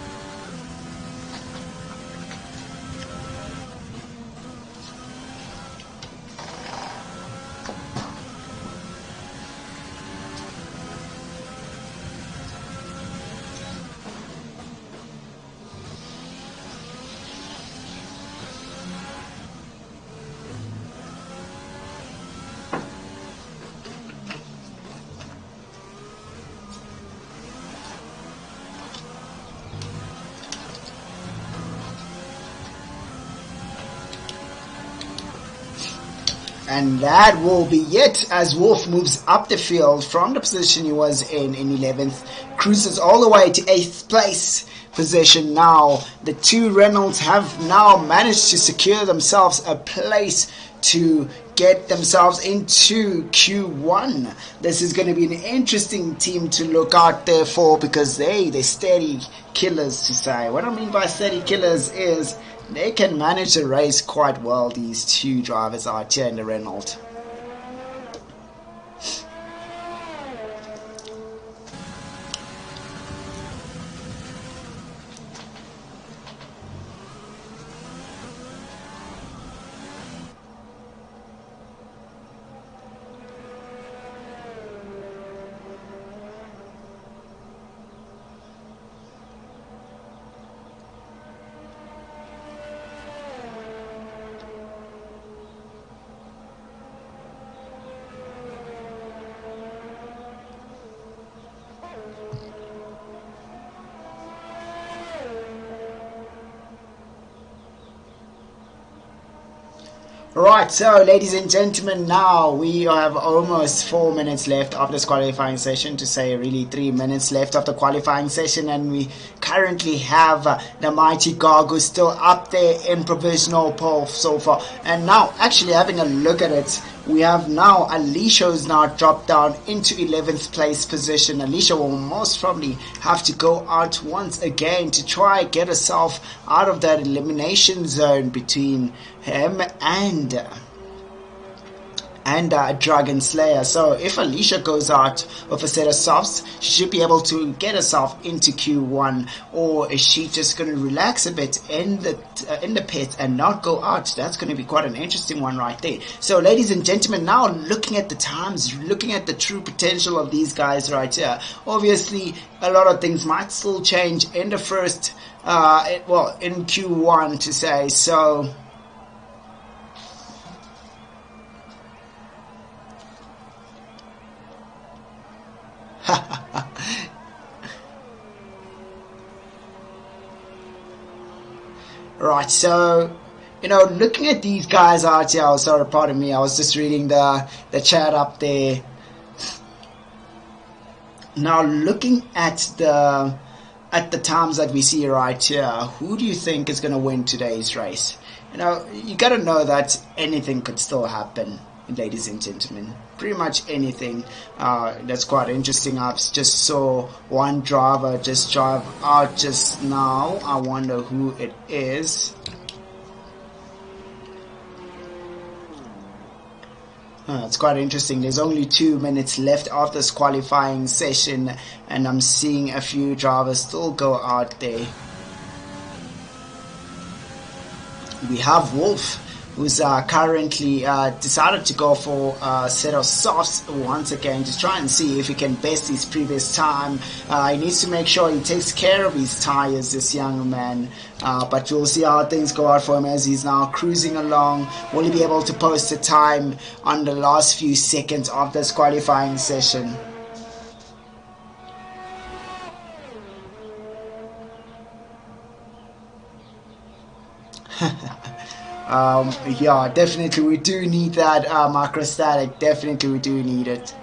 And that will be it as Wolf moves up the field from the position he was in 11th, cruises all the way to 8th place position now. The two Reynolds have now managed to secure themselves a place to get themselves into Q1. This is going to be an interesting team to look out there for because they're steady killers to say. What I mean by steady killers is they can manage the race quite well, these two drivers out here in the Renault. Right, so ladies and gentlemen, now we have almost 4 minutes left of this qualifying session, to say really 3 minutes left of the qualifying session, and we currently have the mighty Gagu still up there in provisional pole so far. And now, actually having a look at it, we have now Alicia who's now dropped down into 11th place position. Alicia will most probably have to go out once again to try get herself out of that elimination zone between him and Dragon Slayer. So if Alicia goes out with a set of softs, she should be able to get herself into Q1. Or is she just going to relax a bit in the pit and not go out? That's going to be quite an interesting one right there. So ladies and gentlemen, now looking at the times, looking at the true potential of these guys right here, obviously a lot of things might still change in the first in Q1 to say. So right, so looking at these guys out here, oh, sorry, pardon me, I was just reading the chat up there. Now looking at the times that we see right here, who do you think is going to win today's race? You got to know that anything could still happen, ladies and gentlemen. Pretty much anything. That's quite interesting. I just saw one driver just drive out just now. I wonder who it is. It's quite interesting. There's only 2 minutes left of this qualifying session, and I'm seeing a few drivers still go out there. We have Wolf, who's currently decided to go for a set of softs once again to try and see if he can best his previous time. He needs to make sure he takes care of his tires, this young man. But we'll see how things go out for him as he's now cruising along. Will he be able to post a time on the last few seconds of this qualifying session? Yeah, definitely we do need that microstatic. Definitely we do need it.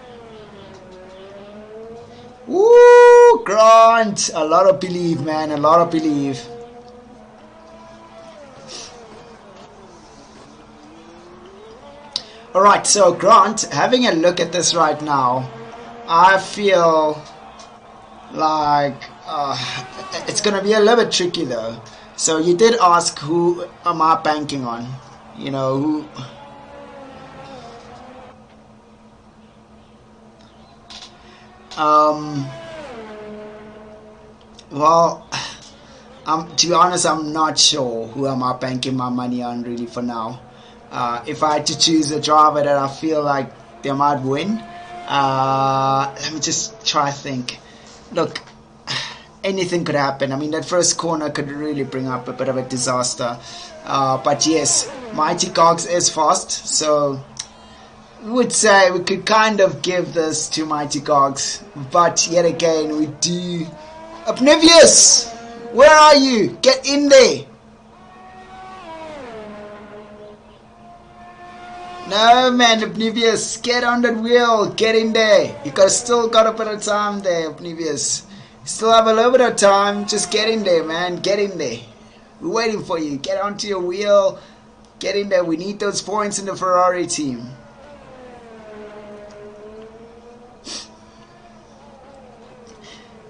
Woo, Grant! A lot of belief, man. A lot of belief. Alright, so Grant, having a look at this right now, I feel like it's going to be a little bit tricky though. So you did ask who am I banking on? Who... well, to be honest, I'm not sure who am I banking my money on really for now. If I had to choose a driver that I feel like they might win, let me just try to think. Look, anything could happen. I mean, that first corner could really bring up a bit of a disaster. But yes, Mighty Cogs is fast, so we would say we could kind of give this to Mighty Cogs. But yet again, we do... Obnivious! Where are you? Get in there! No man, Obnivious, get on that wheel, get in there. You still got a bit of time there, Obnivious. Still have a little bit of time, just get in there, man, get in there. We're waiting for you, get onto your wheel, get in there. We need those points in the Ferrari team.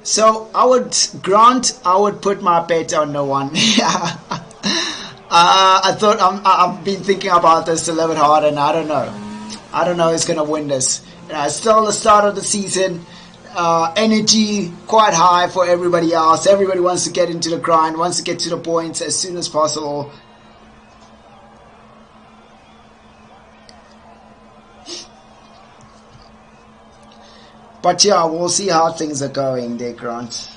So I would put my bet on the one. I thought I've been thinking about this a little bit hard, and I don't know who's gonna win this. It's still the start of the season. Energy quite high for everybody else. Everybody wants to get into the grind, wants to get to the points as soon as possible. But yeah, we'll see how things are going there, Grant.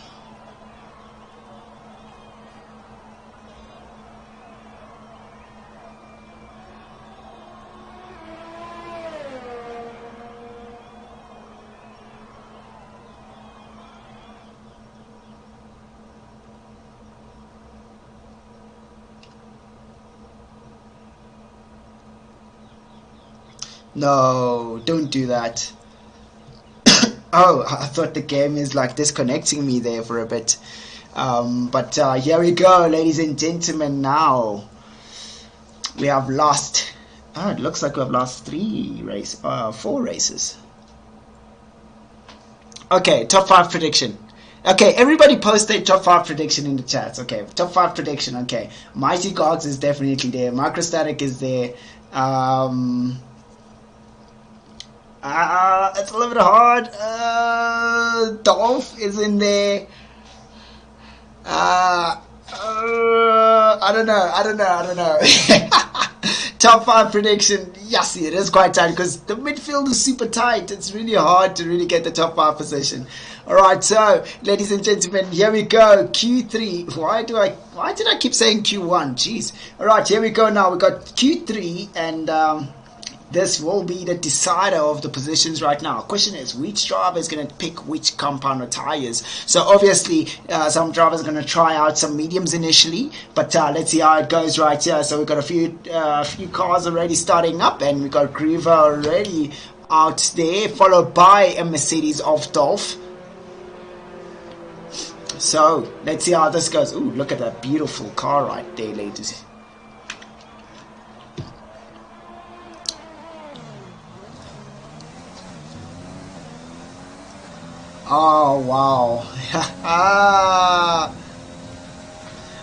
No, don't do that. Oh, I thought the game is like disconnecting me there for a bit. But here we go, ladies and gentlemen. Now we have lost. Oh, it looks like we have lost 4 races. Okay, top 5 prediction. Okay, everybody post their top 5 prediction in the chats. Okay, top 5 prediction. Okay, Mighty Gogs is definitely there. Microstatic is there. It's a little bit hard. Dolph is in there. I don't know. Top 5 prediction. Yes, it is quite tight because the midfield is super tight. It's really hard to really get the top 5 position. Alright, so ladies and gentlemen, here we go. Q3. Why did I keep saying Q1? Jeez. Alright, here we go now. We got Q3 and this will be the decider of the positions right now. Question is, which driver is going to pick which compound or tires? So obviously, some drivers are going to try out some mediums initially, but let's see how it goes right here. So we've got a few cars already starting up, and we've got Griever already out there, followed by a Mercedes of Dolph. So let's see how this goes. Ooh, look at that beautiful car right there, ladies. Oh, wow.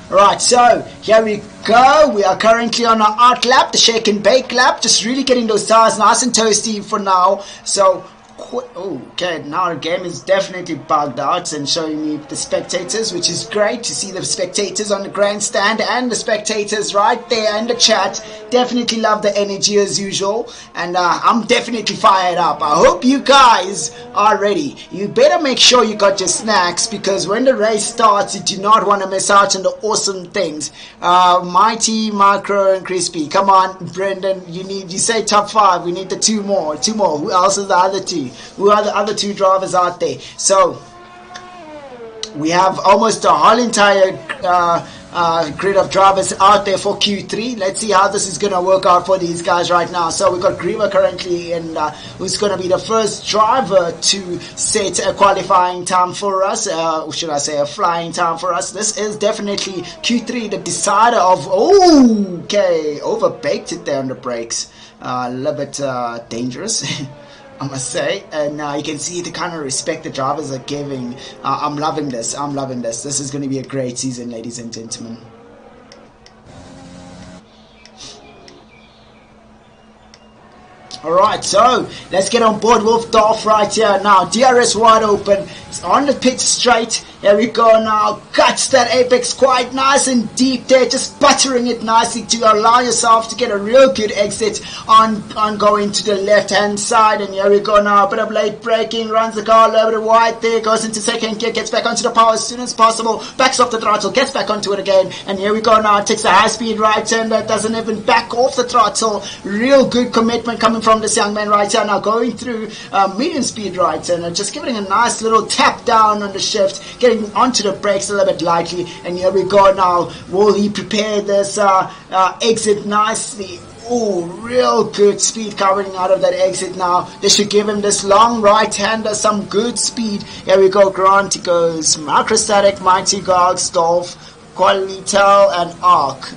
Right, so here we go. We are currently on our art lap, the shake and bake lap. Just really getting those tires nice and toasty for now. So, okay, now the game is definitely bugged out and showing me the spectators, which is great to see the spectators on the grandstand and the spectators right there in the chat. Definitely love the energy as usual, and I'm definitely fired up. I hope you guys are ready. You better make sure you got your snacks, because when the race starts, you do not want to miss out on the awesome things. Mighty, Micro, and Crispy. Come on, Brendan. You say top 5. We need the two more. Who else is the other 2? Who are the other 2 drivers out there? So we have almost a whole entire grid of drivers out there for Q3. Let's see how this is going to work out for these guys right now. So we've got Griever currently, and who's going to be the first driver to set a qualifying time for us, or should I say a flying time for us. This is definitely Q3, the decider of, okay, overbaked it there on the brakes. A little bit dangerous. I must say, and you can see the kind of respect the drivers are giving. I'm loving this. This is going to be a great season, ladies and gentlemen. Alright, so let's get on board with Dolph right here now. DRS wide open. It's on the pit straight. Here we go now. Cuts that apex quite nice and deep there. Just buttering it nicely to allow yourself to get a real good exit on going to the left hand side. And here we go now. A bit of late braking. Runs the car a little bit wide there. Goes into second gear. Gets back onto the power as soon as possible. Backs off the throttle. Gets back onto it again. And here we go now. Takes a high speed right turn that doesn't even back off the throttle. Real good commitment coming from this young man right here. Now going through medium speed right turn. And just giving a nice little tap down on the shift. Getting onto the brakes a little bit lightly, and here we go now. Will he prepare this exit nicely? Oh, real good speed coming out of that exit now. They should give him this long right-hander some good speed. Here we go. Grant goes Microstatic, Mighty Gogs, Dolph, Qualitel, and Arc.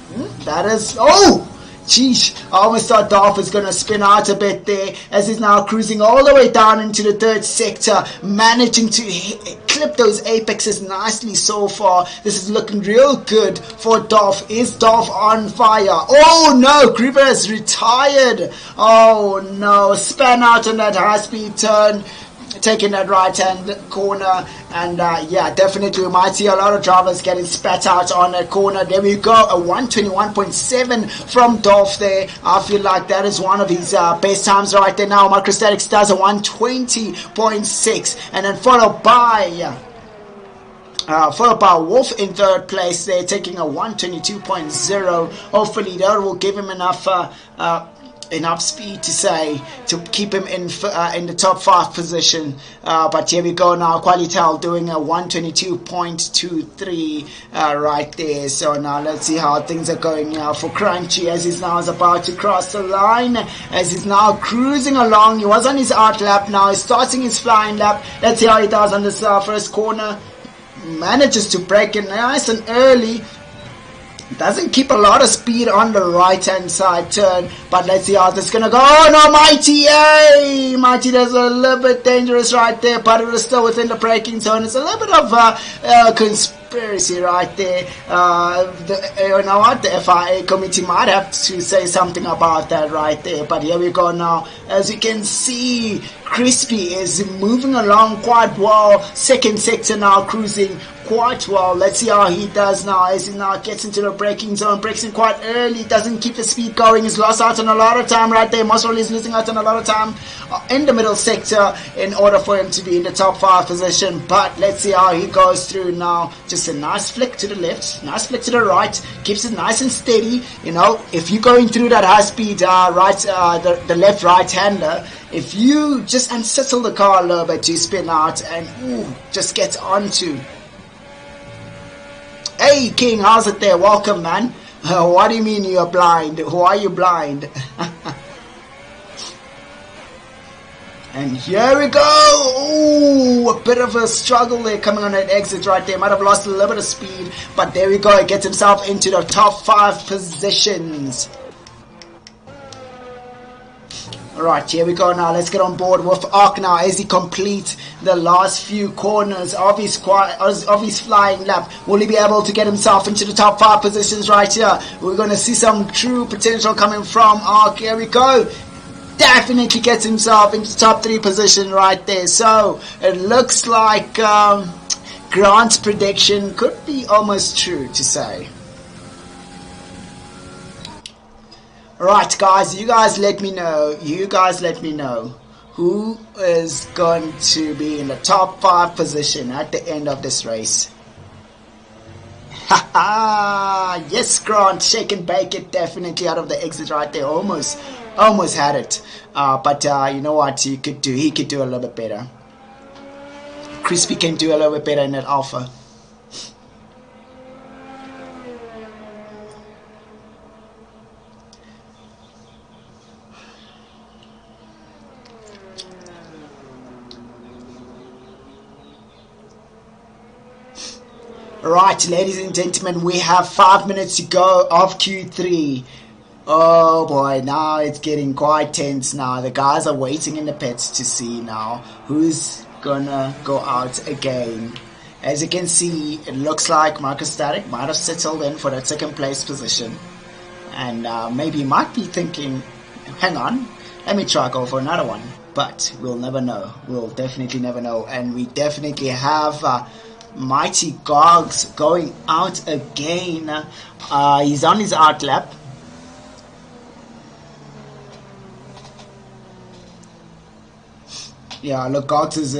That is... Oh! Sheesh, I almost thought Dolph is going to spin out a bit there, as he's now cruising all the way down into the third sector, managing to clip those apexes nicely so far. This is looking real good for Dolph. Is Dolph on fire? Oh no, Griever has retired. Oh no, span out on that high speed turn, taking that right hand corner, and yeah, definitely we might see a lot of drivers getting spat out on that corner. There we go, a 121.7 from Dolph there. I feel like that is one of his best times right there now. Microstatics does a 120.6, and then followed by Wolf in third place there, taking a 122.0. Hopefully that will give him enough enough speed to say to keep him in the top 5 position, but here we go now. Qualitel doing a 122.23 right there. So now let's see how things are going now for Crunchy, as he's now about to cross the line, as he's now cruising along. He was on his out lap, now he's starting his flying lap. Let's see how he does on this first corner. Manages to break it nice and early. Doesn't keep a lot of speed on the right hand side turn, but let's see how this is gonna go. Oh no, Mighty! Hey! Mighty does a little bit dangerous right there, but it was still within the braking zone. It's a little bit of conspiracy right there. You know what? The FIA committee might have to say something about that right there, but here we go now. As you can see, Crispy is moving along quite well. Second sector now cruising quite well. Let's see how he does now, as he now gets into the braking zone, breaks in quite early, doesn't keep the speed going. He's lost out on a lot of time right there. Mosrol is losing out on a lot of time in the middle sector in order for him to be in the top 5 position, but let's see how he goes through now. Just a nice flick to the left, nice flick to the right, keeps it nice and steady. You know, if you're going through that high speed the left right hander, if you just unsettle the car a little bit, you spin out and just gets onto. Hey King, how's it there? Welcome, man. What do you mean you're blind? Who are you blind? And here we go. Ooh, a bit of a struggle there coming on that exit right there. Might have lost a little bit of speed, but there we go. He gets himself into the top 5 positions. Alright, here we go now. Let's get on board with Ark now as he completes the last few corners of his flying lap. Will he be able to get himself into the top 5 positions right here? We're going to see some true potential coming from Ark. Here we go. Definitely gets himself into the top 3 position right there. So it looks like Grant's prediction could be almost true to say. Right, guys, you guys let me know who is going to be in the top 5 position at the end of this race. Haha, yes, Grant, shake and bake it, definitely out of the exit right there. Almost had it, but you know what, he could do a little bit better. Crispy can do a little bit better in that Alpha. Right, ladies and gentlemen, we have 5 minutes to go of Q3. Oh boy, now it's getting quite tense now. The guys are waiting in the pits to see now who's gonna go out again. As you can see, it looks like Marcus Static might have settled in for that second place position. And maybe might be thinking, hang on, let me try go for another one. But we'll never know. We'll definitely never know. And we definitely have Mighty Gogs going out again. He's on his out lap. Yeah, look, Gogs is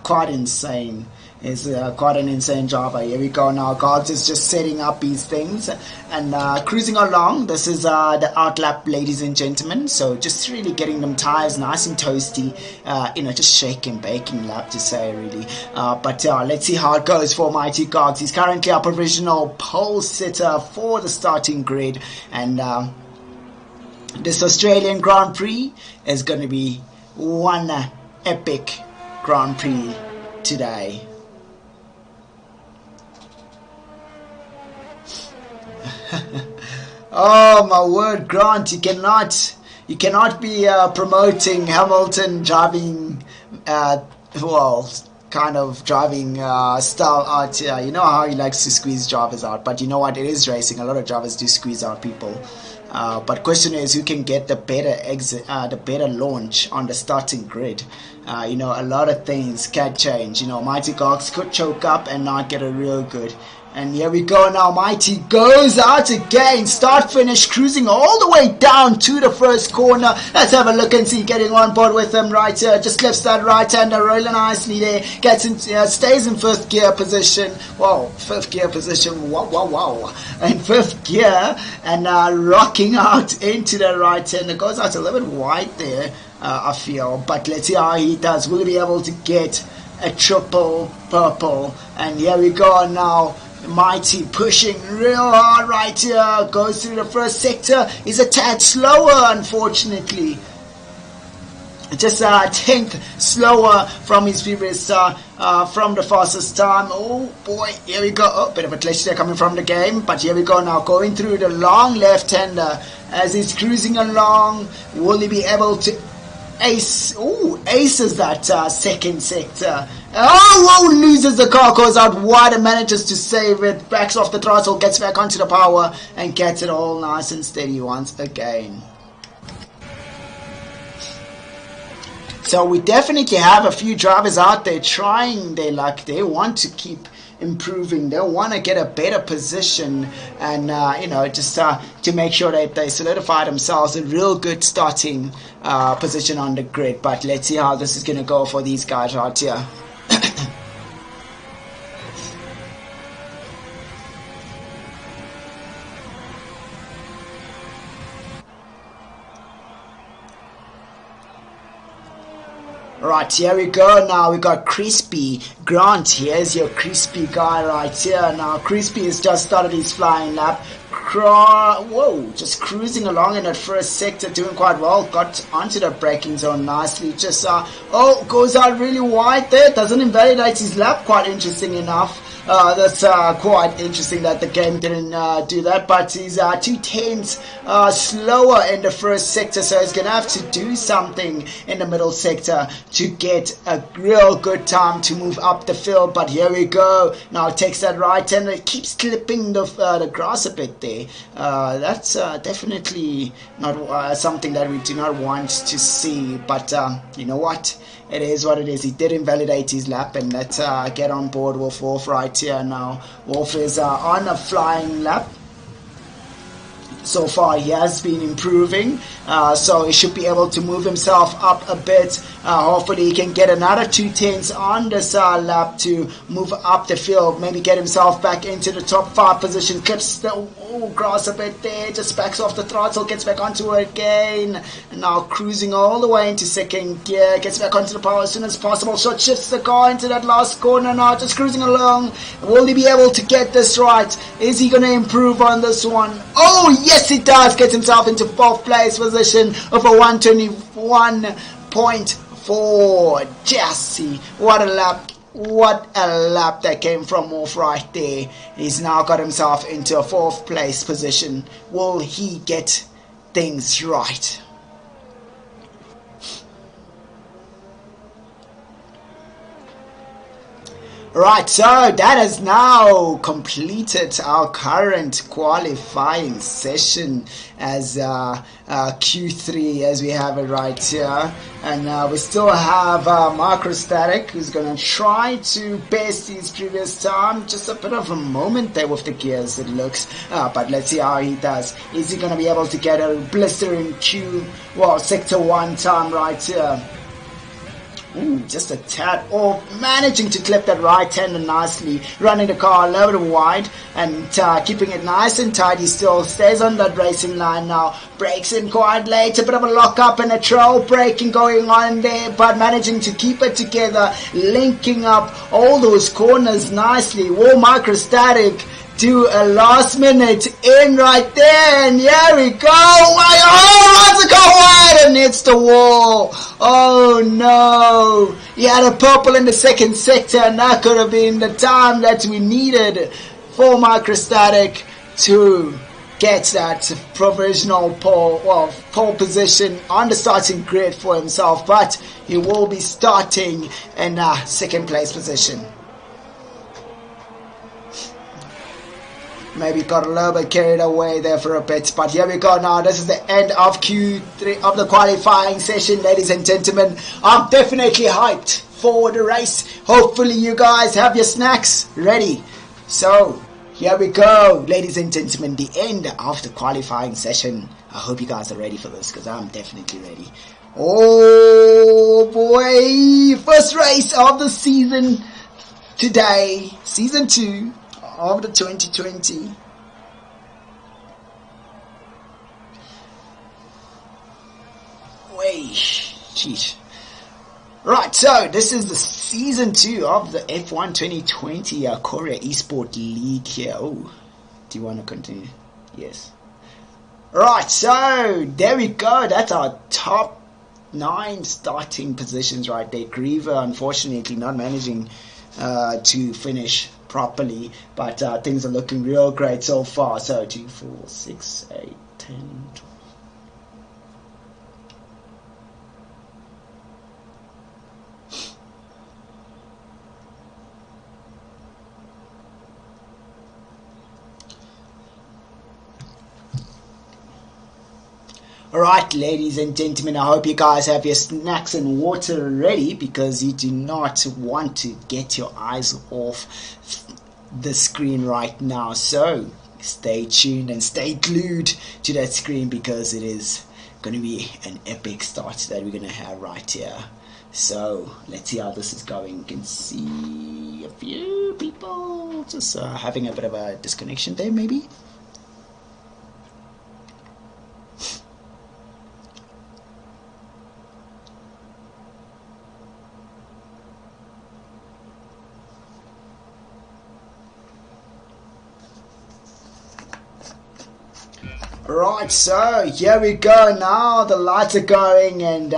quite insane. It's quite an insane driver. Here we go now. Gogs is just setting up these things and cruising along. This is the out lap, ladies and gentlemen. So just really getting them tires nice and toasty. You know, just shaking, baking lap to say really. But let's see how it goes for Mighty Gogs. He's currently our provisional pole sitter for the starting grid. And this Australian Grand Prix is going to be one epic Grand Prix today. Oh my word, Grant, you cannot be promoting Hamilton driving kind of driving style out here. You know how he likes to squeeze drivers out, but you know what, it is racing. A lot of drivers do squeeze out people. But question is, who can get the better exit, the better launch on the starting grid? you know, a lot of things can change. You know, Mighty Gox could choke up and not get a real good. And here we go now, Mighty goes out again, start finish, cruising all the way down to the first corner. Let's have a look and see, getting on board with him right here, just lifts that right hander really nicely there, gets in, stays in first gear position, wow, fifth gear position, wow, in fifth gear, and rocking out into the right hander, goes out a little bit wide there, I feel, but let's see how he does. Will he be able to get a triple purple? And here we go now, Mighty pushing real hard right here, goes through the first sector, is a tad slower unfortunately, just a tenth slower from his previous from the fastest time. Oh boy, here we go, oh, bit of a glitch there coming from the game, but here we go now, going through the long left-hander as he's cruising along. Will he be able to aces that second sector? Oh, loses the car, goes out wide and manages to save it, backs off the throttle, gets back onto the power and gets it all nice and steady once again. So we definitely have a few drivers out there trying their luck. They want to keep improving, they want to get a better position, and you know, just to make sure that they solidify themselves a real good starting position on the grid. But let's see how this is going to go for these guys right here. Right, here we go now. We got Crispy Grant. Here's your Crispy guy right here. Now, Crispy has just started his flying lap. Whoa, just cruising along in that first sector, doing quite well. Got onto the braking zone nicely. Just, goes out really wide there. Doesn't invalidate his lap. Quite interesting enough. That's quite interesting that the game didn't do that, but he's 2/10 slower in the first sector, so he's going to have to do something in the middle sector to get a real good time to move up the field. But here we go. Now it takes that right and it keeps clipping the grass a bit there. That's definitely not something that we do not want to see, but you know what? It is what it is. He did invalidate his lap, and let's get on board with Wolf right here now. Wolf is on a flying lap. So far he has been improving, so he should be able to move himself up a bit. Hopefully he can get another 2/10 on this lap to move up the field, maybe get himself back into the top 5 position. Clips the grass a bit there, just backs off the throttle, gets back onto it again, and now cruising all the way into second gear, gets back onto the power as soon as possible. Short shifts the car into that last corner now, just cruising along. Will he be able to get this right? Is he going to improve on this one? Oh yes, he does. Gets himself into 4th place position of a 121.4. Jesse, what a lap. What a lap that came from Wolf right there. He's now got himself into a 4th place position. Will he get things right? Right, so that has now completed our current qualifying session as Q3 as we have it right here, and we still have Microstatic, who's going to try to best his previous time. Just a bit of a moment there with the gears, it looks, but let's see how he does. Is he going to be able to get a blistering sector 1 time right here? Ooh, just a tad off, managing to clip that right hander nicely, running the car a little bit wide and keeping it nice and tight. He still stays on that racing line now, breaks in quite late, a bit of a lock up and a trail braking going on there, but managing to keep it together, linking up all those corners nicely. Will Microstatic do a last minute in right there, and here we go. Runs the car wide and hits the wall. Oh no, he had a purple in the second sector, and that could have been the time that we needed for Microstatic to get that provisional pole position on the starting grid for himself, but he will be starting in 2nd place position. Maybe got a little bit carried away there for a bit, but here we go now. This is the end of Q3 of the qualifying session, ladies and gentlemen. I'm definitely hyped for the race. Hopefully you guys have your snacks ready. So here we go, ladies and gentlemen, the end of the qualifying session. I hope you guys are ready for this, because I'm definitely ready. Oh boy, first race of the season today, season 2 of the 2020. Wait, jeez. Right, so this is the season 2 of the F1 2020 Acoria eSport League here. Oh, do you want to continue? Yes. Right, so there we go. That's our top 9 starting positions right there. Griever, unfortunately, not managing to finish properly, but things are looking real great so far. So 2, 4, 6, 8, 10, 12. Alright, ladies and gentlemen, I hope you guys have your snacks and water ready, because you do not want to get your eyes off the screen right now. So stay tuned and stay glued to that screen, because it is going to be an epic start that we're going to have right here. So let's see how this is going. You can see a few people just having a bit of a disconnection there, maybe. Right, so here we go now. The lights are going, and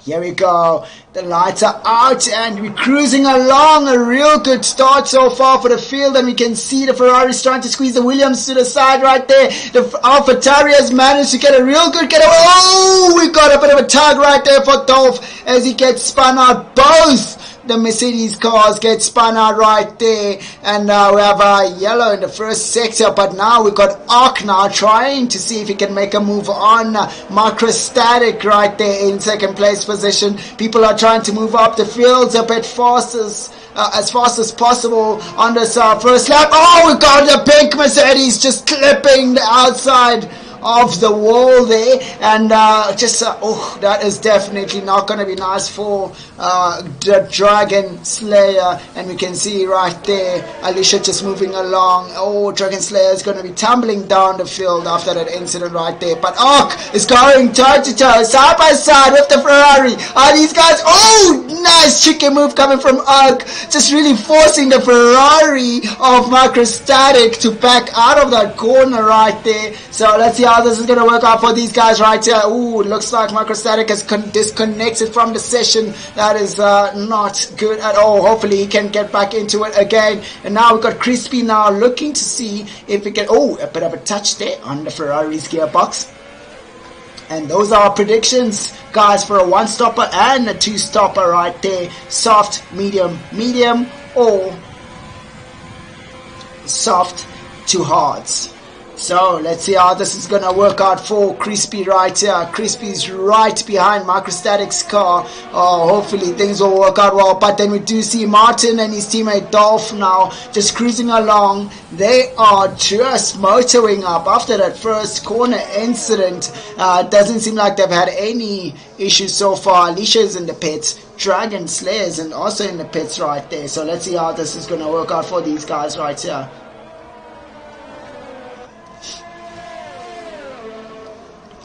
here we go. The lights are out, and we're cruising along. A real good start so far for the field, and we can see the Ferraris trying to squeeze the Williams to the side right there. The AlphaTauri has managed to get a real good getaway. Oh, we got a bit of a tug right there for Dolph as he gets spun out. Both the Mercedes cars get spun out right there, and we have yellow in the first sector, but now we've got Arc now trying to see if he can make a move on Microstatic right there in second place position. People are trying to move up the fields a bit fast as fast as possible on this first lap. Oh, we got the pink Mercedes just clipping the outside of the wall there, and oh, that is definitely not going to be nice for the Dragon Slayer. And we can see right there Alicia just moving along. Oh, Dragon Slayer is going to be tumbling down the field after that incident right there, but Arc is going toe to toe, side by side with the Ferrari. Are these guys? Oh, nice chicken move coming from Arc, just really forcing the Ferrari of Microstatic to back out of that corner right there. So let's see how this is going to work out for these guys right here. Ooh, it looks like Microstatic has disconnected from the session. That is not good at all. Hopefully he can get back into it again. And now we've got Crispy now looking to see if he can... Oh, a bit of a touch there on the Ferrari's gearbox. And those are our predictions, guys, for a 1-stopper and a 2-stopper right there. Soft, medium, medium, or soft to hards. So let's see how this is going to work out for Crispy right here. Crispy's right behind Microstatic's car. Hopefully things will work out well. But then we do see Martin and his teammate Dolph now just cruising along. They are just motoring up after that first corner incident. Doesn't seem like they've had any issues so far. Alicia's in the pits. Dragon Slayer's and also in the pits right there. So let's see how this is going to work out for these guys right here.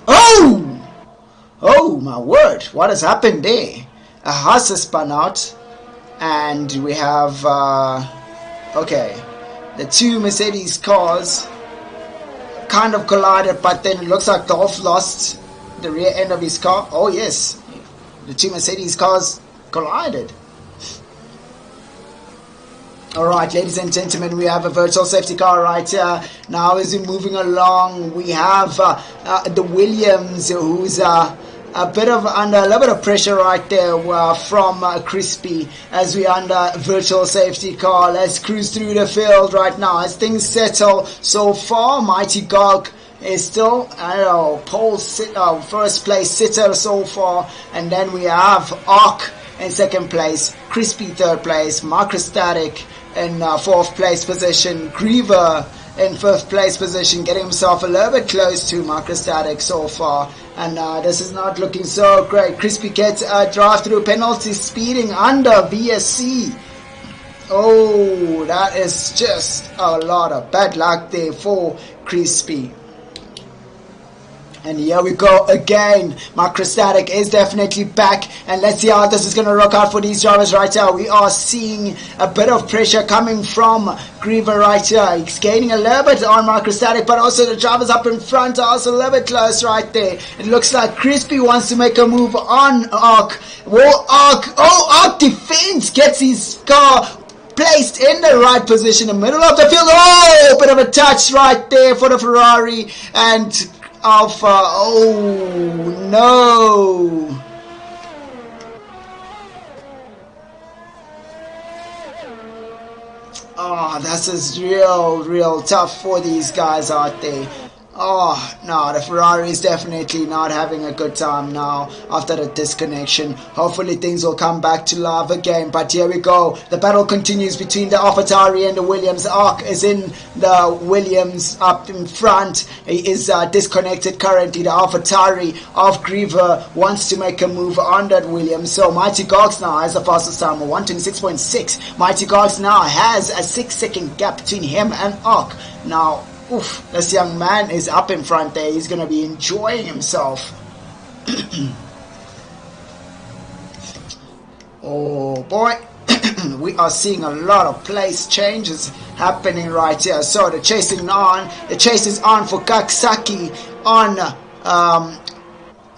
Oh! Oh my word, what has happened there? A Haas has spun out, and we have, okay, the two Mercedes cars kind of collided, but then it looks like Dolph lost the rear end of his car. Oh yes, the two Mercedes cars collided. Alright, ladies and gentlemen, we have a virtual safety car right here. Now as we're moving along, we have the Williams who's a little bit of pressure right there from Crispy as we under virtual safety car. Let's cruise through the field right now as things settle so far. Mighty Gog is still, first place sitter so far, and then we have Ark in second place, Crispy third place, Microstatic in fourth place position, Griever in fifth place position, getting himself a little bit close to Microstatic so far, and this is not looking so great. Crispy gets a drive through penalty, speeding under VSC. Oh, that is just a lot of bad luck there for Crispy. And here we go again. Microstatic is definitely back. And let's see how this is going to work out for these drivers right now. We are seeing a bit of pressure coming from Griever right here. He's gaining a little bit on Microstatic, but also the drivers up in front are also a little bit close right there. It looks like Crispy wants to make a move on Ark. Ark defends, gets his car placed in the right position in the middle of the field. Oh, bit of a touch right there for the Ferrari. And Alpha, oh no. Oh, this is real tough for these guys out there. Oh, no, the Ferrari is definitely not having a good time now after the disconnection. Hopefully things will come back to life again, but here we go. The battle continues between the AlphaTauri and the Williams. Ark is in the Williams up in front. He is disconnected currently. The AlphaTauri of Griever wants to make a move on that Williams. So Mighty Gogs now has the fastest time of 126.6. Mighty Gogs now has a 6-second gap between him and Ark. Now, oof, this young man is up in front there. He's going to be enjoying himself. Oh boy. We are seeing a lot of place changes happening right here. So the chase is on for Kaksaki on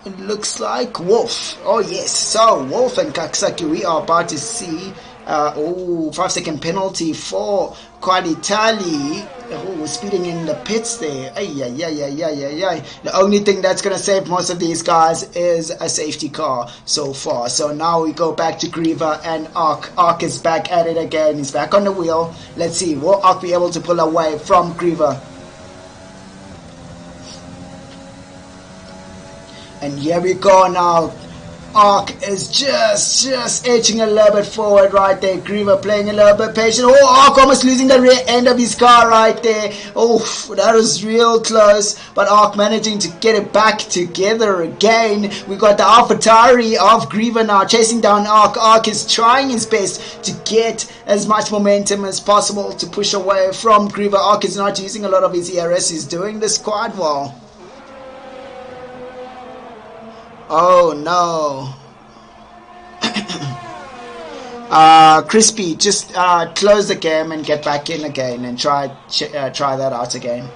it looks like Wolf. Oh yes, so Wolf and Kaksaki, we are about to see 5-second penalty for Qualitali. Oh, speeding in the pits there. The only thing that's going to save most of these guys is a safety car so far. So now we go back to Griever and Ark. Ark is back at it again. He's back on the wheel. Let's see, will Ark be able to pull away from Griever? And here we go now. Ark is just edging a little bit forward right there. Griever playing a little bit patient. Oh, Ark almost losing the rear end of his car right there. Oh, that was real close. But Ark managing to get it back together again. We got the AlphaTauri of Griever now chasing down Ark. Ark is trying his best to get as much momentum as possible to push away from Griever. Ark is not using a lot of his ERS. He's doing this quite well. Oh no. Crispy, just close the game and get back in again and try that out again.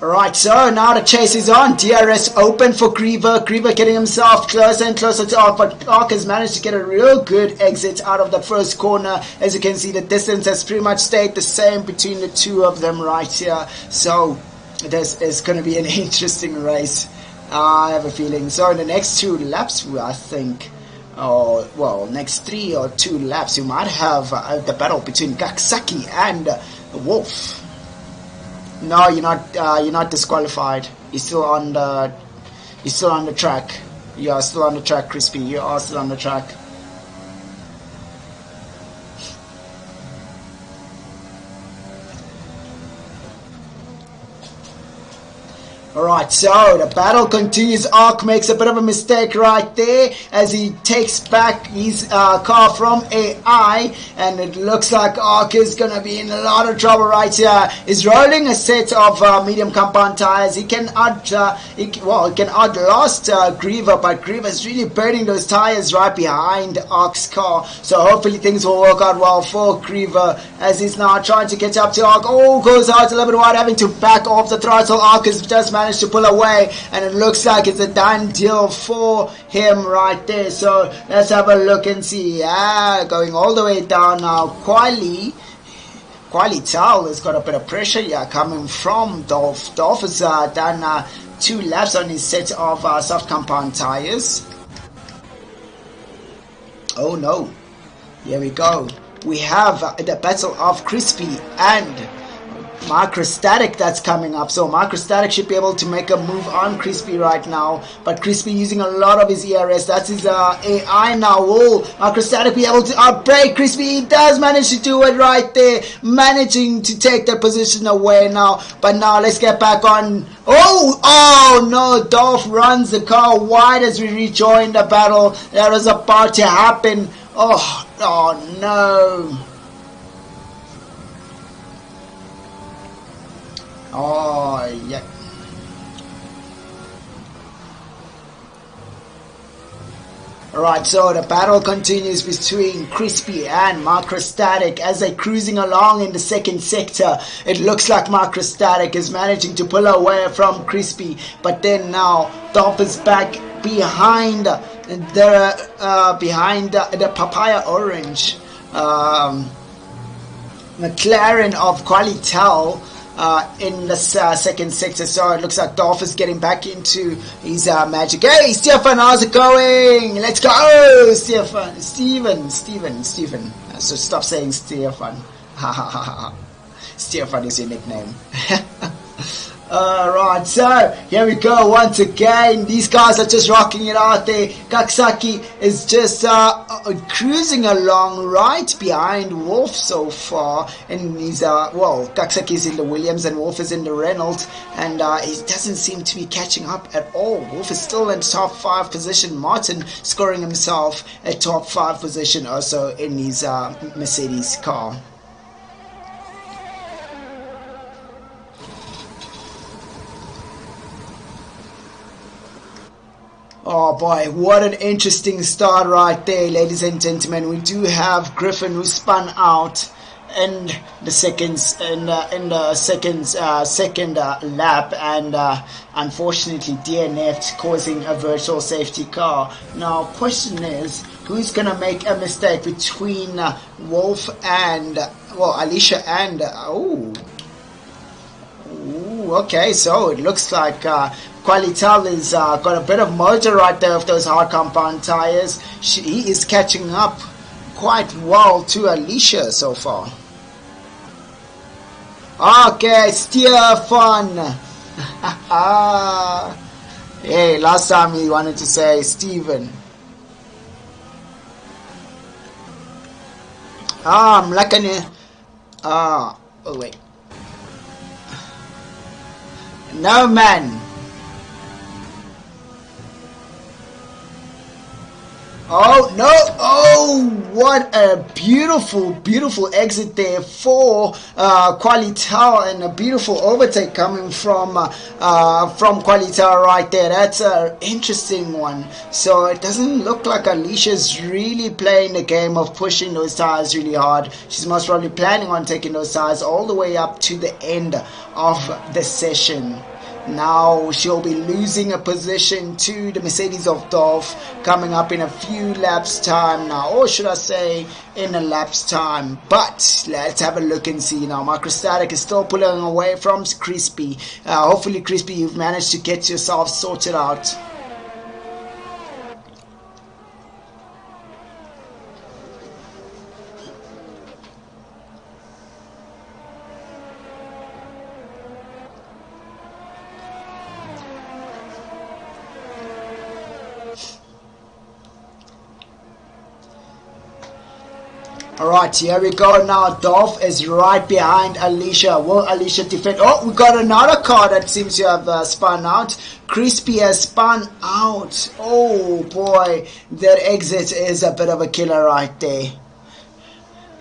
Alright, so now the chase is on. DRS open for Griever. Griever getting himself closer and closer to Ark, but Ark has managed to get a real good exit out of the first corner. As you can see, the distance has pretty much stayed the same between the two of them right here. So this is going to be an interesting race. I have a feeling. So in the next 2 laps, I think, next 3 or 2 laps, you might have the battle between Kaksaki and Wolf. No, you're not disqualified. You're still on the track. You are still on the track, Crispy. You are still on the track. Alright, so the battle continues. Ark makes a bit of a mistake right there as he takes back his car from AI, and it looks like Ark is going to be in a lot of trouble right here. He's rolling a set of medium compound tires. He can outlast Griever, but Griever's really burning those tires right behind Ark's car. So hopefully things will work out well for Griever as he's now trying to catch up to Ark. Oh, goes out a little bit wide, having to back off the throttle. Ark has just managed to pull away, and it looks like it's a done deal for him right there. So let's have a look and see. Going all the way down now. Quali Qualital has got a bit of pressure here coming from Dolph. Dolph has done 2 laps on his set of soft compound tires. Oh no, here we go. We have the battle of Crispy and Microstatic that's coming up. So Microstatic should be able to make a move on Crispy right now, but Crispy using a lot of his ERS. That's his AI now. Will Microstatic be able to outbrake Crispy? He does manage to do it right there, managing to take that position away now. But now let's get back on. Oh no, Dolph runs the car wide as we rejoin the battle. That was about to happen. Oh no. Oh, yeah. Alright, so the battle continues between Crispy and Microstatic as they're cruising along in the second sector. It looks like Microstatic is managing to pull away from Crispy, but then now Dolph is back behind the Papaya Orange McLaren of Qualital in the second sector. So it looks like Dolph is getting back into his magic. Hey Stefan, how's it going? Let's go Stefan. Steven. So stop saying Stefan. Stefan is your nickname. Alright, so here we go once again. These guys are just rocking it out there. Kaksaki is just cruising along right behind Wolf so far. And he's, Kaksaki is in the Williams and Wolf is in the Reynolds. And he doesn't seem to be catching up at all. Wolf is still in top 5 position. Martin scoring himself a top 5 position also in his Mercedes car. Oh boy, what an interesting start right there, ladies and gentlemen. We do have Griffin who spun out in the second lap, and unfortunately DNF'd, causing a virtual safety car. Now, question is, who's gonna make a mistake between Wolf and Alicia and okay, so it looks like Qualital has got a bit of motor right there with those hard compound tires. He is catching up quite well to Alicia so far. Okay, Stefan. Hey, last time he wanted to say Steven. I'm looking at. Oh wait. No man. Oh no! Oh, what a beautiful exit there for Qualital, and a beautiful overtake coming from Qualital right there. That's an interesting one. So it doesn't look like Alicia's really playing the game of pushing those tires really hard. She's most probably planning on taking those tires all the way up to the end of the session. Now she'll be losing a position to the Mercedes of Dolph coming up in a few laps time now, or should I say in a lap's time. But let's have a look and see now. Microstatic is still pulling away from Crispy. Hopefully Crispy, you've managed to get yourself sorted out. Alright, here we go now. Dolph is right behind Alicia. Will Alicia defend? Oh, we got another car that seems to have spun out. Crispy has spun out. Oh boy, that exit is a bit of a killer right there.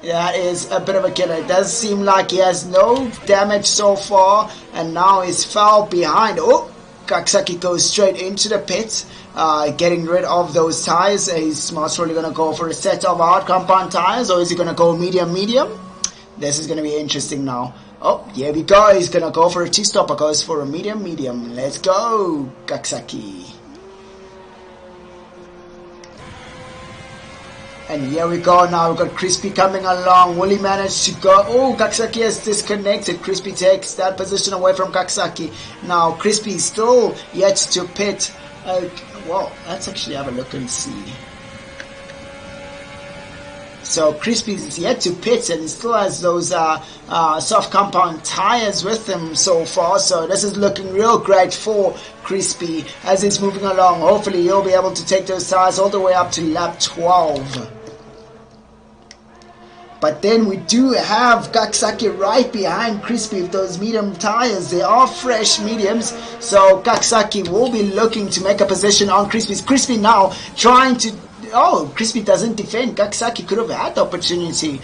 That is a bit of a killer. It does seem like he has no damage so far, and now he's fell behind. Oh, Kaksaki goes straight into the pit. Getting rid of those tires. He's most probably going to go for a set of hard compound tires, or is he going to go medium? This is going to be interesting now. Oh, here we go. He's going to go for a two-stopper. Goes for a medium. Let's go, Kaksaki. And here we go now. We've got Crispy coming along. Will he manage to go? Oh, Kaksaki has disconnected. Crispy takes that position away from Kaksaki. Now, Crispy is still yet to pit. Well, let's actually have a look and see. So Crispy is yet to pit and still has those soft compound tires with him so far. So this is looking real great for Crispy as he's moving along. Hopefully he'll be able to take those tires all the way up to lap 12. But then we do have Kaksaki right behind Crispy with those medium tires. They are fresh mediums. So Kaksaki will be looking to make a position on Crispy. Crispy now trying to... Oh, Crispy doesn't defend. Kaksaki could have had the opportunity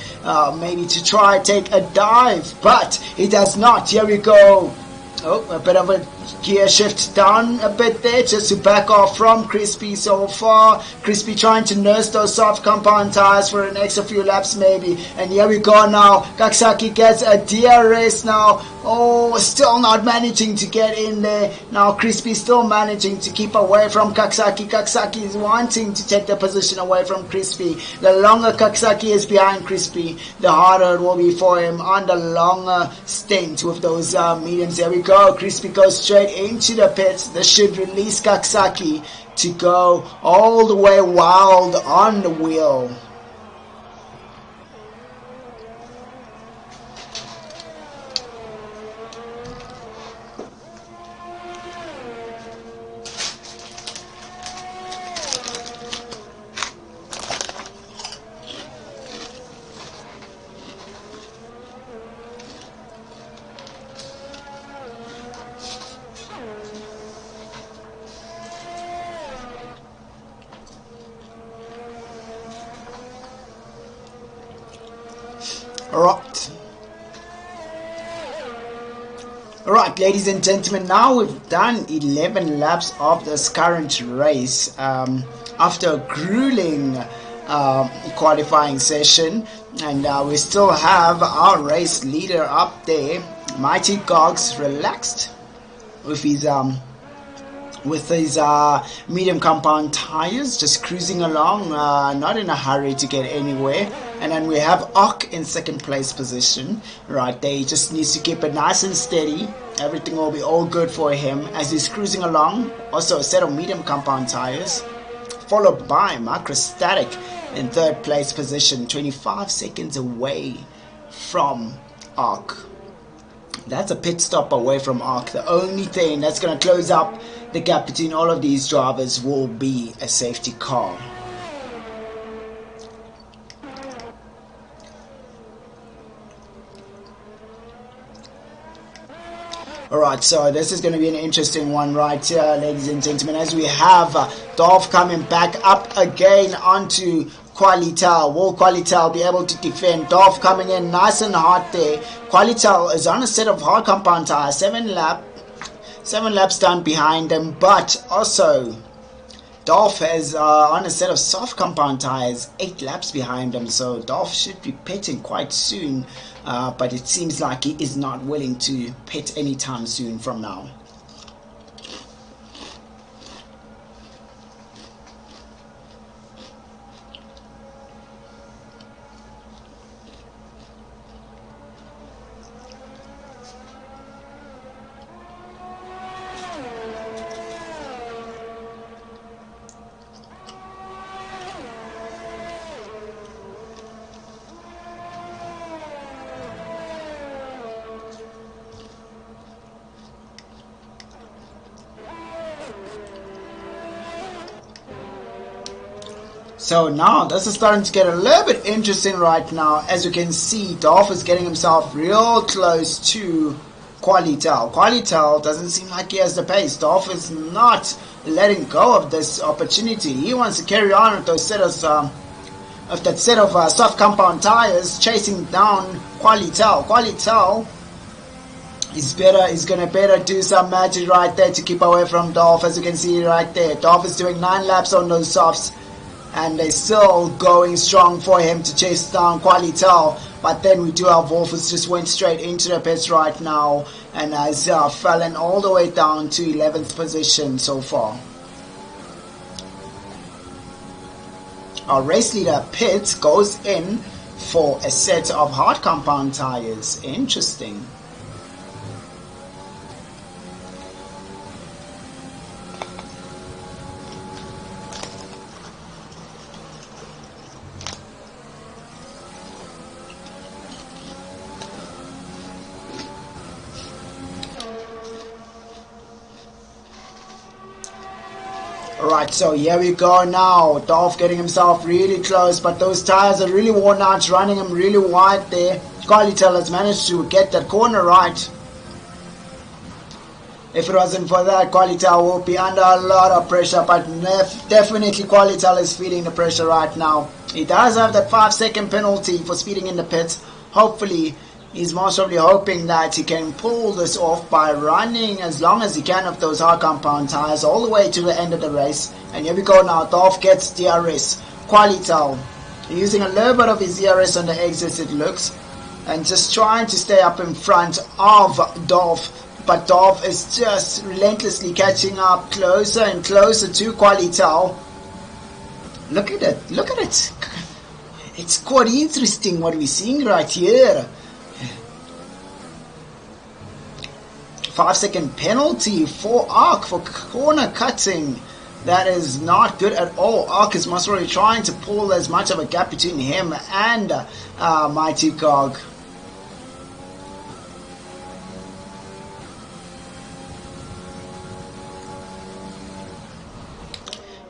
maybe to try take a dive. But he does not. Here we go. Oh, a bit of a gear shift down a bit there just to back off from Crispy so far. Crispy trying to nurse those soft compound tires for an extra few laps maybe. And here we go now. Kaksaki gets a DRS now. Oh, still not managing to get in there. Now Crispy still managing to keep away from Kaksaki. Kaksaki is wanting to take the position away from Crispy. The longer Kaksaki is behind Crispy, the harder it will be for him on the longer stint with those mediums. There we go. Crispy goes straight into the pits. This should release Kaksaki to go all the way wild on the wheel. Alright, ladies and gentlemen, now we've done 11 laps of this current race after a grueling qualifying session, and we still have our race leader up there, Mighty Gogs, relaxed with his medium compound tires, just cruising along, not in a hurry to get anywhere. And then we have Ock in second place position right there. He just needs to keep it nice and steady. Everything will be all good for him as he's cruising along. Also a set of medium compound tires, followed by Microstatic in third place position, 25 seconds away from Ock. That's a pit stop away from Ock. The only thing that's going to close up the gap between all of these drivers will be a safety car. Alright, so this is going to be an interesting one right here, ladies and gentlemen, as we have Dolph coming back up again onto Qualitel. Will Qualitel be able to defend? Dolph coming in nice and hard there. Qualitel is on a set of hard compound tires, 7 laps down behind them, but also Dolph is on a set of soft compound tires, 8 laps behind him, so Dolph should be pitting quite soon, but it seems like he is not willing to pit anytime soon from now. So now this is starting to get a little bit interesting right now. As you can see, Dolph is getting himself real close to Qualitel. Qualitel doesn't seem like he has the pace. Dolph is not letting go of this opportunity. He wants to carry on with those set of soft compound tires, chasing down Qualitel. Qualitel is gonna better do some magic right there to keep away from Dolph. As you can see right there, Dolph is doing 9 laps on those softs, and they're still going strong for him to chase down Qualitel. But then we do have Wolf, who's just went straight into the pits right now and has fallen all the way down to 11th position so far. Our race leader Pitts goes in for a set of hard compound tires. Interesting. Alright, so here we go now. Dolph getting himself really close, but those tires are really worn out, running him really wide there. Qualitel has managed to get that corner right. If it wasn't for that, Qualitel will be under a lot of pressure, but definitely Qualitel is feeling the pressure right now. He does have that 5-second penalty for speeding in the pits. Hopefully, he's most probably hoping that he can pull this off by running as long as he can of those hard compound tires all the way to the end of the race. And here we go now. Dolph gets DRS. Qualitel using a little bit of his DRS on the exits, it looks, and just trying to stay up in front of Dolph. But Dolph is just relentlessly catching up closer and closer to Qualitel. Look at it. Look at it. It's quite interesting what we're seeing right here. 5-second penalty for Ark for corner cutting. That is not good at all. Ark is most probably trying to pull as much of a gap between him and Mighty Cog.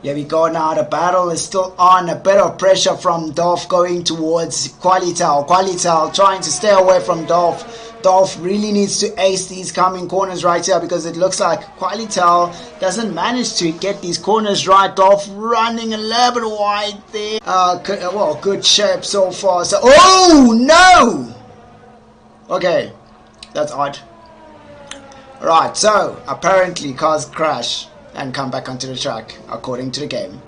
Here we go now, the battle is still on, a bit of pressure from Dolph going towards Qualitel. Qualitel trying to stay away from Dolph. Dolph really needs to ace these coming corners right here because it looks like Qualitel doesn't manage to get these corners right. Dolph running a little bit wide there. Well, good shape so far. So, oh no! Okay, that's odd. Right, so apparently cars crash and come back onto the track according to the game.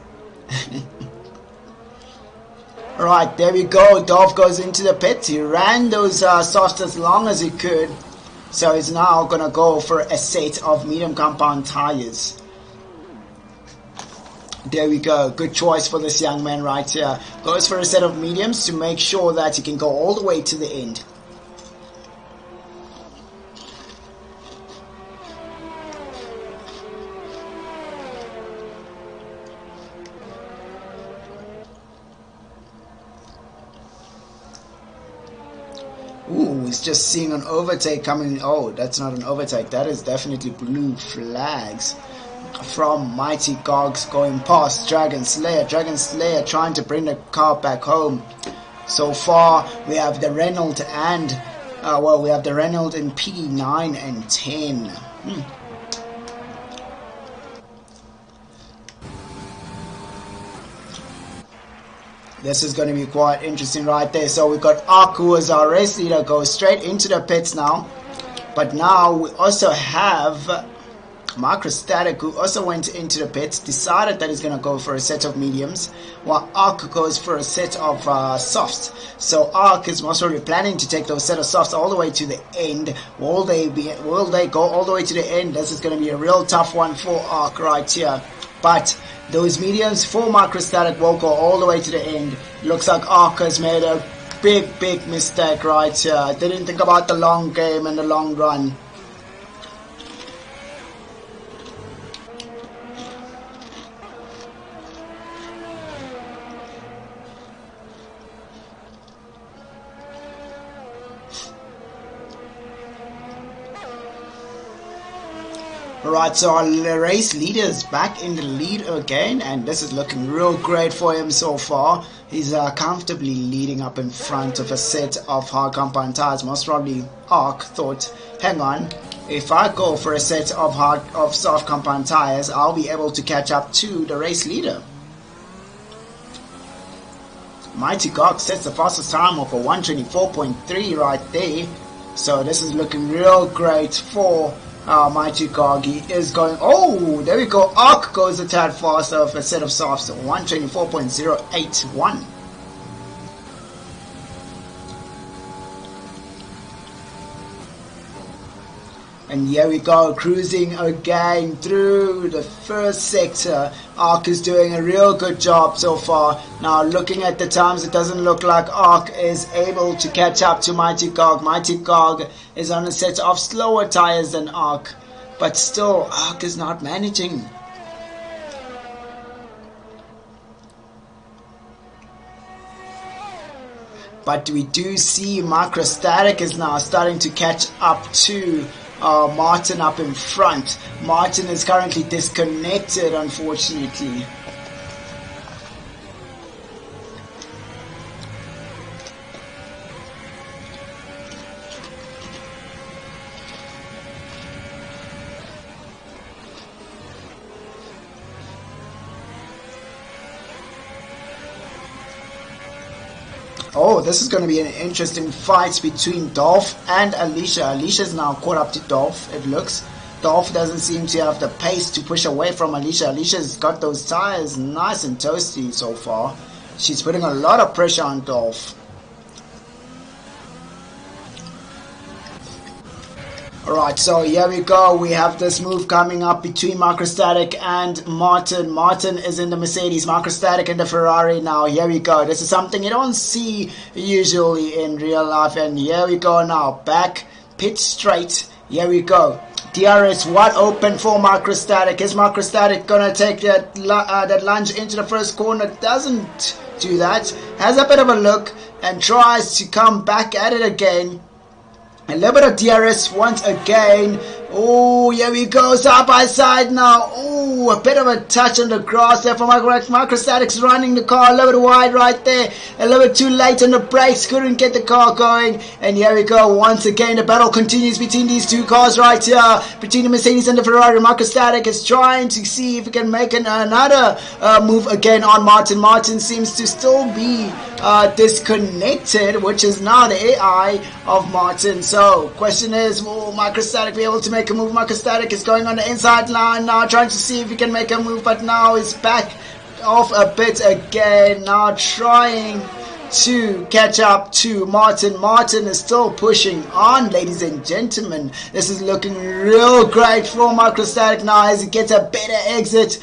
Right, there we go. Dolph goes into the pit. He ran those softs as long as he could. So he's now going to go for a set of medium compound tires. There we go. Good choice for this young man right here. Goes for a set of mediums to make sure that he can go all the way to the end. Ooh, he's just seeing an overtake coming. Oh, that's not an overtake. That is definitely blue flags from Mighty Cogs going past Dragon Slayer. Dragon Slayer trying to bring the car back home. So far, we have the Renault and, we have the Renault in P9 and 10. This is going to be quite interesting right there. So we've got Ark, who is our race leader, goes straight into the pits now. But now we also have Microstatic, who also went into the pits, decided that he's going to go for a set of mediums, while Ark goes for a set of softs. So Ark is most probably planning to take those set of softs all the way to the end. Will they go all the way to the end? This is going to be a real tough one for Ark right here. But those mediums for Microstatic will go all the way to the end. Looks like Ark has made a big mistake right here. Didn't think about the long game and the long run. Alright, so our race leader is back in the lead again, and this is looking real great for him so far. He's comfortably leading up in front of a set of hard compound tires. Most probably Ark thought, hang on, if I go for a set of soft compound tires, I'll be able to catch up to the race leader. Mighty Gog sets the fastest time of a 124.3 right there. So this is looking real great for Mighty Cog. He is going, oh, there we go. Ark goes a tad faster of a set of softs, 124.081. And here we go, cruising again through the first sector. Ark is doing a real good job so far. Now looking at the times, it doesn't look like Ark is able to catch up to Mighty Gog. Mighty Gog is on a set of slower tires than Ark, but still Ark is not managing. But we do see Microstatic is now starting to catch up to Martin up in front. Martin is currently disconnected, unfortunately. Oh, this is going to be an interesting fight between Dolph and Alicia. Alicia's now caught up to Dolph, it looks. Dolph doesn't seem to have the pace to push away from Alicia. Alicia's got those tires nice and toasty so far. She's putting a lot of pressure on Dolph. Alright, so here we go. We have this move coming up between Microstatic and Martin. Martin is in the Mercedes, Microstatic in the Ferrari now. Here we go. This is something you don't see usually in real life. And here we go now. Back, pit straight. Here we go. DRS wide open for Microstatic. Is Microstatic going to take that lunge into the first corner? Doesn't do that. Has a bit of a look and tries to come back at it again. A little bit of DRS once again. Oh, here we go, side by side now. Oh, a bit of a touch on the grass there for Microstatic's running the car a little bit wide right there. A little bit too late on the brakes, couldn't get the car going. And here we go, once again, the battle continues between these two cars right here. Between the Mercedes and the Ferrari. Microstatic is trying to see if he can make another move again on Martin. Martin seems to still be disconnected, which is now the AI of Martin. So, question is, will Microstatic be able to make a move? Microstatic is going on the inside line now, trying to see if he can make a move, but now he's back off a bit again, now trying to catch up to Martin. Martin is still pushing on, ladies and gentlemen. This is looking real great for Microstatic now as he gets a better exit.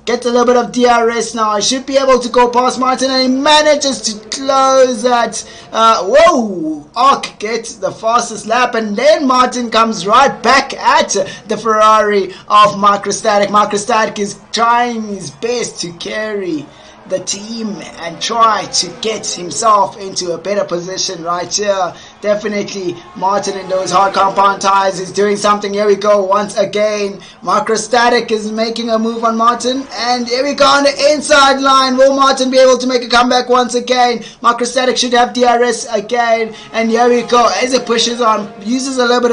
Gets a little bit of DRS now. I should be able to go past Martin, and he manages to close that. Whoa! Ark gets the fastest lap, and then Martin comes right back at the Ferrari of Microstatic. Microstatic is trying his best to carry the team and try to get himself into a better position right here. Definitely Martin in those hard compound tires is doing something. Here we go once again. Microstatic is making a move on Martin, and here we go on the inside line. Will Martin be able to make a comeback once again? Microstatic should have DRS again, and here we go as it pushes on, uses a little bit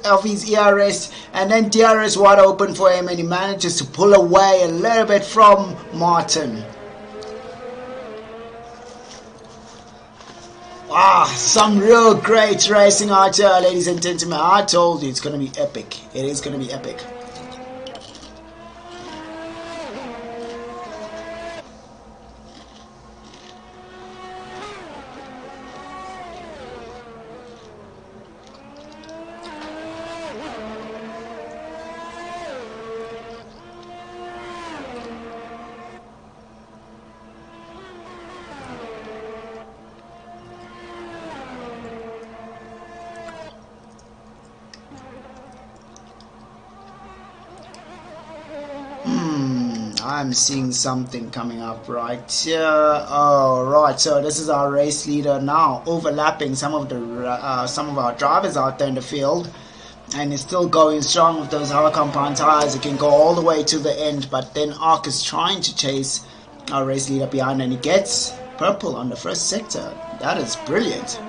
of his ERS, and then DRS wide open for him, and he manages to pull away a little bit from Martin. Some real great racing out here, ladies and gentlemen. I told you it's going to be epic. It is going to be epic. I'm seeing something coming up right here. Alright, so this is our race leader now overlapping some of our drivers out there in the field, and he's still going strong with those hard compound tires. He can go all the way to the end, but then Ark is trying to chase our race leader behind, and he gets purple on the first sector. That is brilliant.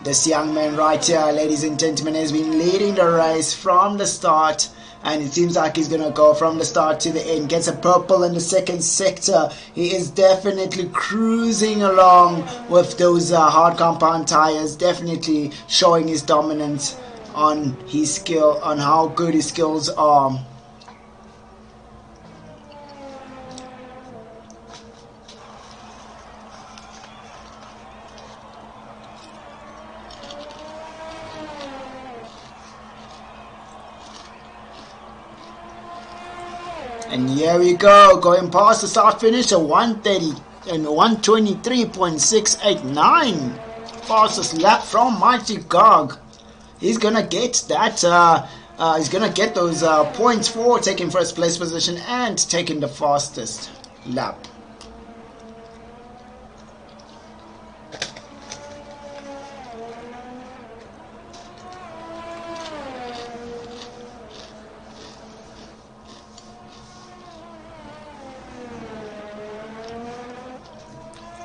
This young man right here, ladies and gentlemen, has been leading the race from the start, and it seems like he's going to go from the start to the end. Gets a purple in the second sector. He is definitely cruising along with those hard compound tires, definitely showing his dominance on his skill, on how good his skills are. And here we go, going past the start finish at 130 and 123.689. Fastest lap from Mighty Gog. He's gonna get that. He's gonna get those points for taking first place position and taking the fastest lap.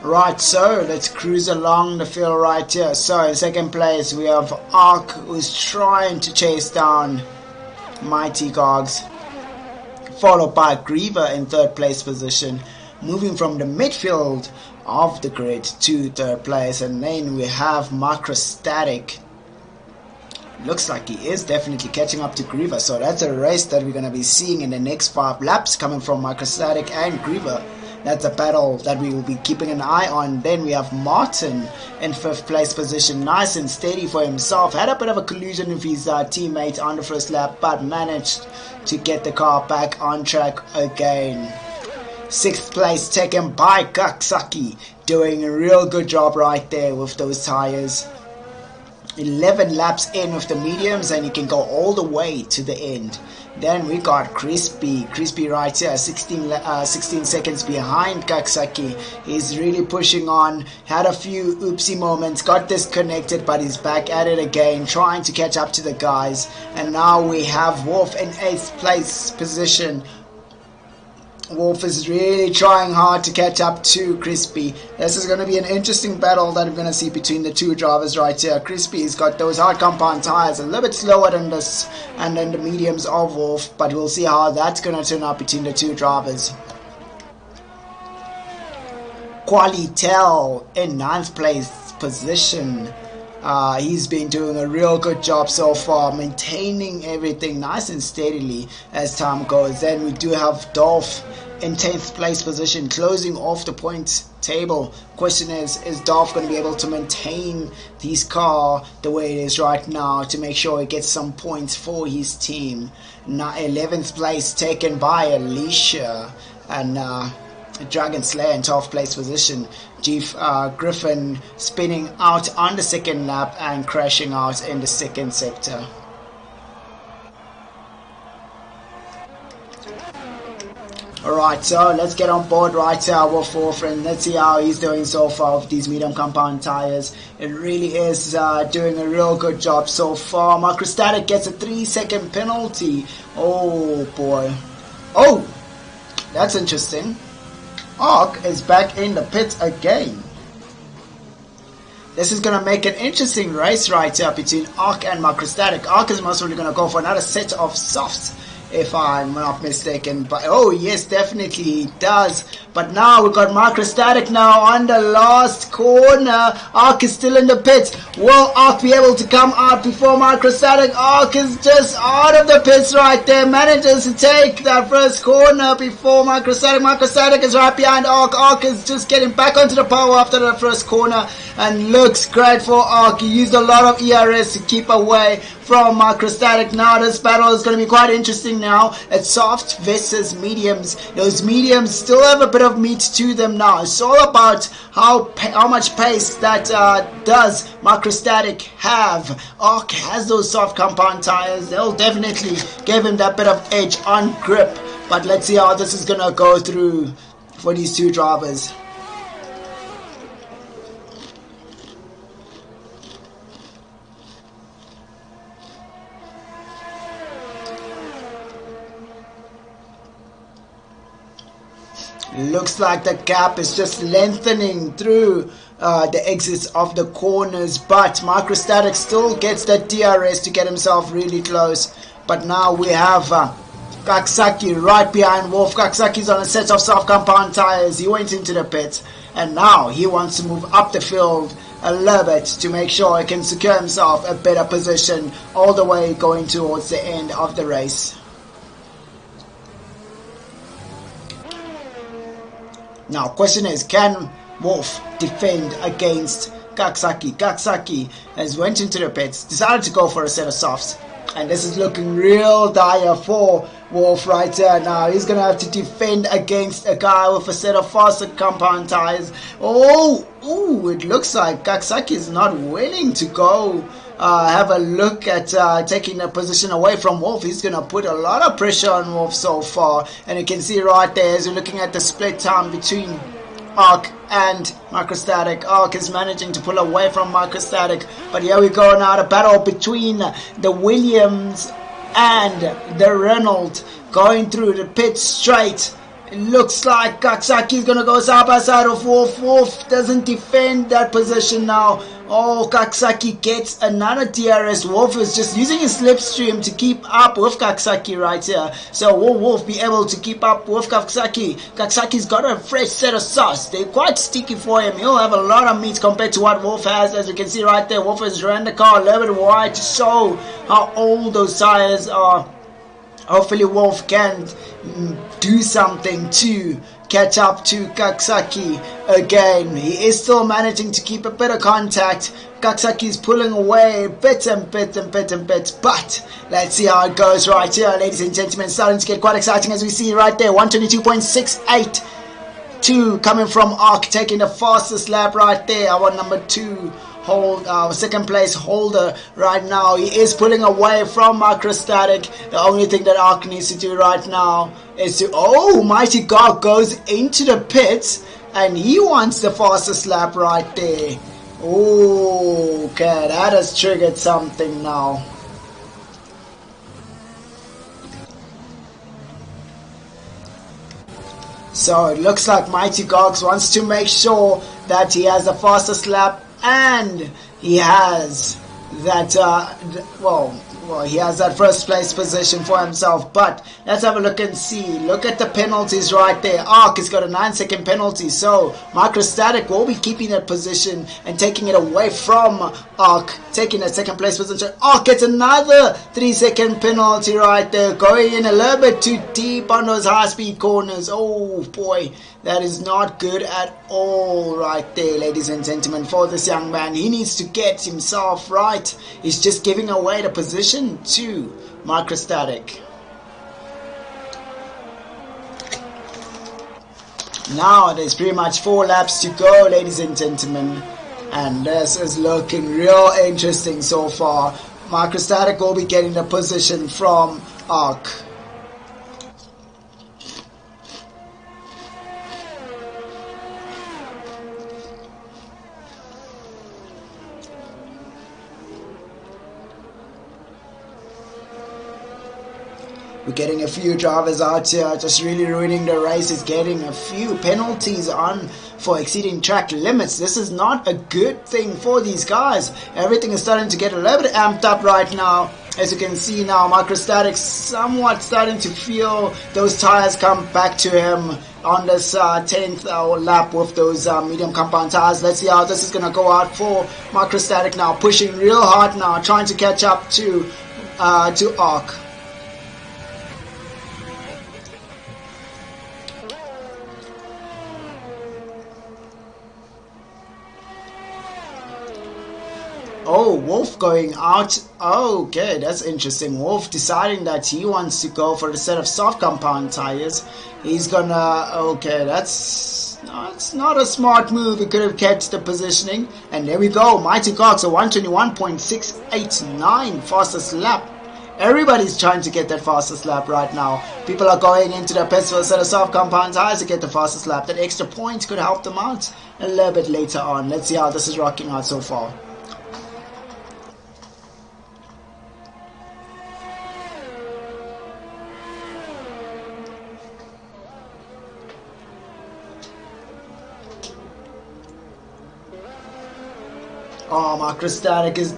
Right, so let's cruise along the field right here. So in second place we have Ark, who's trying to chase down Mighty Gogs, followed by Griever in third place position, moving from the midfield of the grid to third place. And then we have Macrostatic. Looks like he is definitely catching up to Griever, so that's a race that we're going to be seeing in the next 5 laps, coming from Macrostatic and Griever. That's a battle that we will be keeping an eye on. Then we have Martin in 5th place position, nice and steady for himself. Had a bit of a collision with his teammate on the first lap, but managed to get the car back on track again. 6th place taken by Kaksaki, doing a real good job right there with those tires. 11 laps in with the mediums, and you can go all the way to the end. Then we got Crispy right here, 16 seconds behind Kaksaki. He's really pushing on, had a few oopsie moments, got disconnected, but he's back at it again, trying to catch up to the guys. And now we have Wolf in 8th place position. Wolf is really trying hard to catch up to Crispy. This is going to be an interesting battle that we're going to see between the two drivers right here. Crispy's got those hard compound tires, a little bit slower than this, and then the mediums of Wolf, but we'll see how that's going to turn out between the two drivers. Qualitel in 9th place position. He's been doing a real good job so far, maintaining everything nice and steadily as time goes. Then we do have Dolph in 10th place position, closing off the points table. Question is Dolph going to be able to maintain his car the way it is right now to make sure he gets some points for his team? Now 11th place taken by Alicia, and Dragon Slayer in 12th place position. Griffin spinning out on the second lap and crashing out in the second sector. Alright, so let's get on board right here with Wolf, and let's see how he's doing so far with these medium compound tires. It really is doing a real good job so far. Macrostatic gets a 3-second penalty. Oh boy. Oh, that's interesting. Ark is back in the pits again. This is going to make an interesting race right here between Ark and Macrostatic. Ark is most probably going to go for another set of softs, if I'm not mistaken. But oh yes, definitely he does. But now we've got Macrostatic now on the last corner. Ark is still in the pits. Will Ark be able to come out before Macrostatic? Ark is just out of the pits right there. Manages to take that first corner before Macrostatic. Macrostatic is right behind Ark. Ark is just getting back onto the power after the first corner, and looks great for Ark. He used a lot of ERS to keep away from Macrostatic. Now this battle is going to be quite interesting now. It's soft versus mediums. Those mediums still have a bit of meat to them now. It's all about how much pace that does Macrostatic have. Ark has those soft compound tires. They'll definitely give him that bit of edge on grip. But let's see how this is going to go through for these two drivers. Looks like the gap is just lengthening through the exits of the corners, but Macrostatic still gets that DRS to get himself really close. But now we have Kaksaki right behind Wolf. Kaksaki's on a set of soft compound tires. He went into the pit, and now he wants to move up the field a little bit to make sure he can secure himself a better position all the way going towards the end of the race. Now, question is, can Wolf defend against Kaksaki? Kaksaki has went into the pits, decided to go for a set of softs, and this is looking real dire for Wolf right here now. He's going to have to defend against a guy with a set of faster compound tires. Oh, it looks like Kaksaki is not willing to go have a look at taking a position away from Wolf. He's going to put a lot of pressure on Wolf so far. And you can see right there as you're looking at the split time between Arc and Microstatic. Arc is managing to pull away from Microstatic. But here we go now, the battle between the Williams and the Renault going through the pit straight. It looks like Kaksaki is going to go side by side of Wolf. Wolf doesn't defend that position now. Oh, Kaksaki gets another DRS. Wolf is just using his slipstream to keep up with Kaksaki right here. So will Wolf be able to keep up with Kaksaki? Kaksaki's got a fresh set of sauce. They're quite sticky for him. He'll have a lot of meat compared to what Wolf has. As you can see right there, Wolf has ran the car a little bit wide to show how old those tires are. Hopefully Wolf can do something to catch up to Kaksaki again. He is still managing to keep a bit of contact. Kaksaki is pulling away bit and bit. But let's see how it goes right here, ladies and gentlemen. Starting to get quite exciting as we see right there. 122.682 coming from Arc, taking the fastest lap right there. Our number 2 second place holder right now. He is pulling away from Microstatic. The only thing that Arc needs to do right now is to... Oh, Mighty God goes into the pits and he wants the fastest lap right there. Oh, okay, that has triggered something now. So it looks like Mighty Gogs wants to make sure that he has the fastest lap, and he has that he has that first place position for himself. But let's have a look and see. Look at the penalties right there. Arc has got a 9-second penalty, so Microstatic will be keeping that position and taking it away from Arc, taking that second place position. Arc gets another 3-second penalty right there, going in a little bit too deep on those high speed corners. Oh boy, that is not good at all right there, ladies and gentlemen, for this young man. He needs to get himself right. He's just giving away the position to Microstatic. Now there's pretty much 4 laps to go, ladies and gentlemen, and this is looking real interesting so far. Microstatic will be getting the position from Arc. We're getting a few drivers out here just really ruining the race. Is getting a few penalties on for exceeding track limits. This is not a good thing for these guys. Everything is starting to get a little bit amped up right now. As you can see now, Microstatic somewhat starting to feel those tires come back to him on this 10th lap with those medium compound tires. Let's see how this is going to go out for Microstatic now. Pushing real hard now, trying to catch up to Arc. Oh, Wolf going out. Okay, that's interesting. Wolf deciding that he wants to go for the set of soft compound tires. He's gonna... Okay, that's not a smart move. He could have kept the positioning. And there we go. Mighty Cox, a 121.689 fastest lap. Everybody's trying to get that fastest lap right now. People are going into the pits for a set of soft compound tires to get the fastest lap. That extra point could help them out a little bit later on. Let's see how this is rocking out so far. Oh, Microstatic is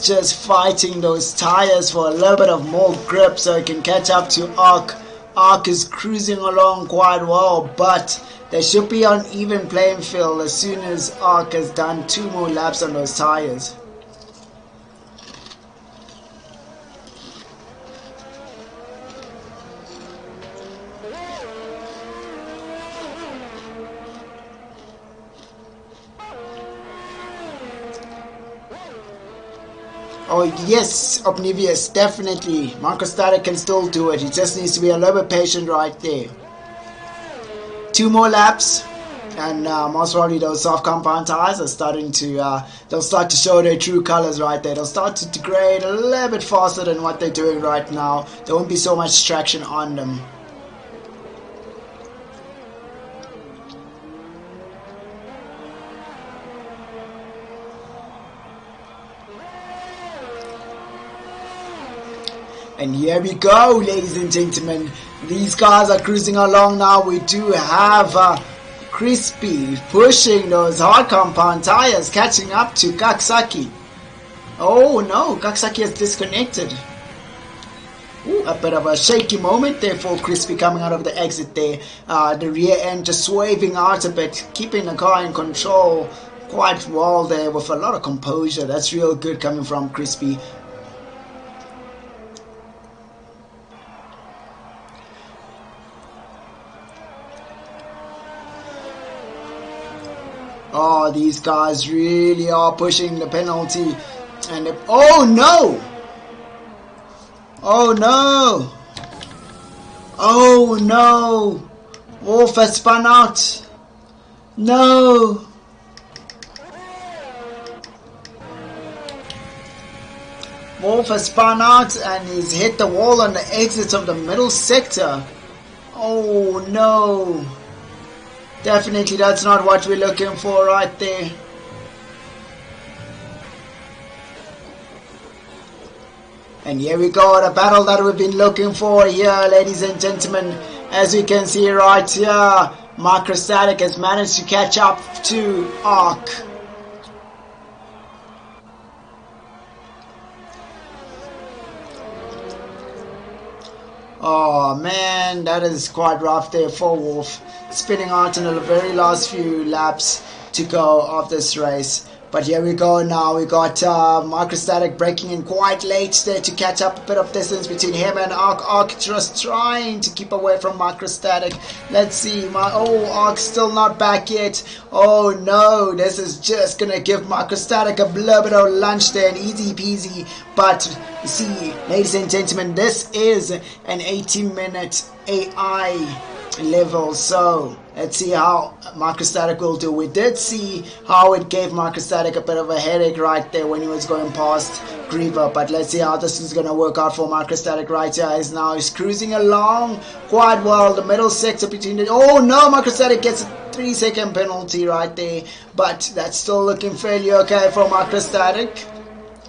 just fighting those tires for a little bit of more grip so he can catch up to Arc. Arc is cruising along quite well, but there should be an even playing field as soon as Arc has done 2 more laps on those tires. Oh yes, Obnivious, definitely. Microstatic can still do it. He just needs to be a little bit patient right there. 2 more laps, and most probably those soft compound tires are starting to, they'll start to show their true colors right there. They'll start to degrade a little bit faster than what they're doing right now. There won't be so much traction on them. And here we go, ladies and gentlemen. These guys are cruising along now. We do have Crispy pushing those hard compound tires, catching up to Kaksaki. Oh no, Kaksaki has disconnected. Ooh, a bit of a shaky moment there for Crispy coming out of the exit there. The rear end just swerving out a bit, keeping the car in control quite well there with a lot of composure. That's real good coming from Crispy. Oh, these guys really are pushing the penalty. And oh no! Oh no! Oh no! Wolf has spun out. No! Wolf has spun out and he's hit the wall on the exit of the middle sector. Oh no! Definitely that's not what we're looking for right there. And here we go, the battle that we've been looking for here, ladies and gentlemen. As you can see right here, Microstatic has managed to catch up to Arc. Oh man, that is quite rough there for Wolf. Spinning out in the very last few laps to go of this race. But here we go now. We got Microstatic breaking in quite late there to catch up a bit of distance between him and Arc. Arc just trying to keep away from Microstatic. Let's see. Arc's still not back yet. Oh no, this is just going to give Microstatic a little bit of lunch there, and easy peasy. But you see, ladies and gentlemen, this is an 80-minute AI level, so let's see how Microstatic will do. We did see how it gave Microstatic a bit of a headache right there when he was going past Griever, but let's see how this is going to work out for Microstatic right here. He's cruising along quite well. The middle sector between the... Oh no, Microstatic gets a 3-second penalty right there, but that's still looking fairly okay for Microstatic.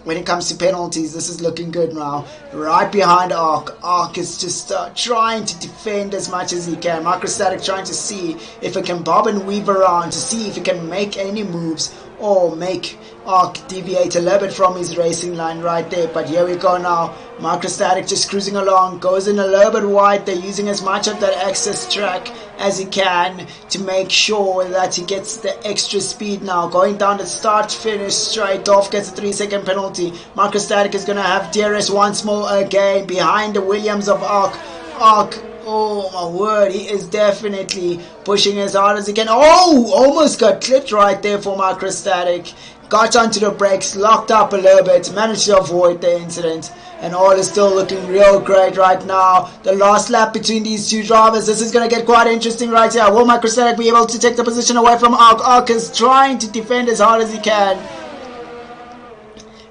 When it comes to penalties, this is looking good now. Right behind Arc. Arc is just trying to defend as much as he can. Microstatic trying to see if it can bob and weave around to see if it can make any moves or make Arc deviate a little bit from his racing line right there. But here we go now. Microstatic just cruising along, goes in a little bit wide. They're using as much of that access track as he can to make sure that he gets the extra speed now. Going down the start finish straight off, gets a 3-second penalty. Microstatic is going to have DRS once more again behind the Williams of Arc. Arc, oh my word, he is definitely pushing as hard as he can. Oh, almost got clipped right there for Microstatic. Got onto the brakes, locked up a little bit, managed to avoid the incident. And all is still looking real great right now. The last lap between these two drivers. This is going to get quite interesting right here. Will Microstatic be able to take the position away from Arc? Arc is trying to defend as hard as he can.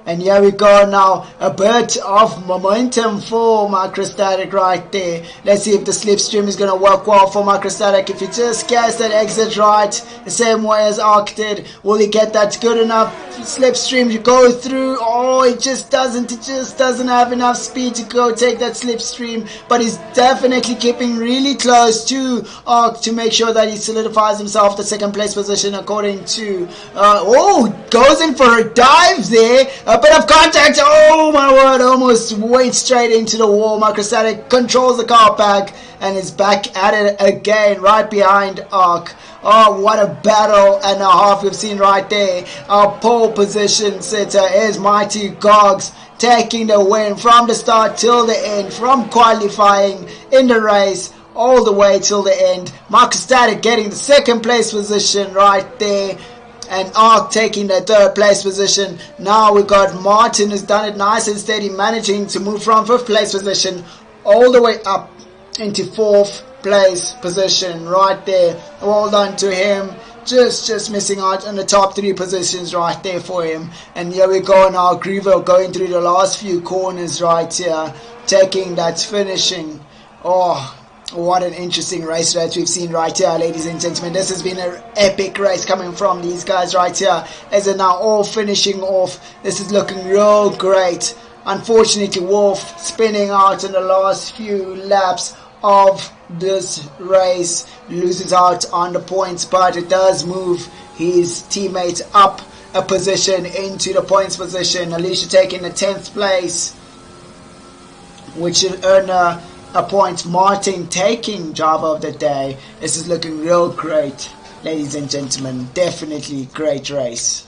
And here we go now, a bit of momentum for Microstatic right there. Let's see if the slipstream is going to work well for Microstatic. If he just gets that exit right, the same way as Arc did, will he get that good enough slipstream to go through? Oh, it just doesn't have enough speed to go take that slipstream. But he's definitely keeping really close to Arc to make sure that he solidifies himself the second place position according to... goes in for a dive there. A bit of contact, oh my word, almost went straight into the wall. Microstatic controls the car back and is back at it again, right behind Arc. Oh, what a battle and a half we've seen right there. Our pole position sitter is Mighty Gogs, taking the win from the start till the end, from qualifying in the race all the way till the end. Microstatic getting the second place position right there. and Ark taking the third place position. Now we got Martin, who's done it nice and steady, managing to move from fifth place position all the way up into fourth place position right there. Well done to him. Just missing out on the top three positions right there for him. And here we go now, Griever going through the last few corners right here, taking that finishing. Oh, what an interesting race that we've seen right here, ladies and gentlemen. This has been an epic race coming from these guys right here, as they're now all finishing off. This is looking real great. Unfortunately, Wolf spinning out in the last few laps of this race, loses out on the points, but it does move his teammates up a position into the points position. Alicia taking the 10th place, which will earn a point. Martin taking driver of the day. This is looking real great, ladies and gentlemen. Definitely great race.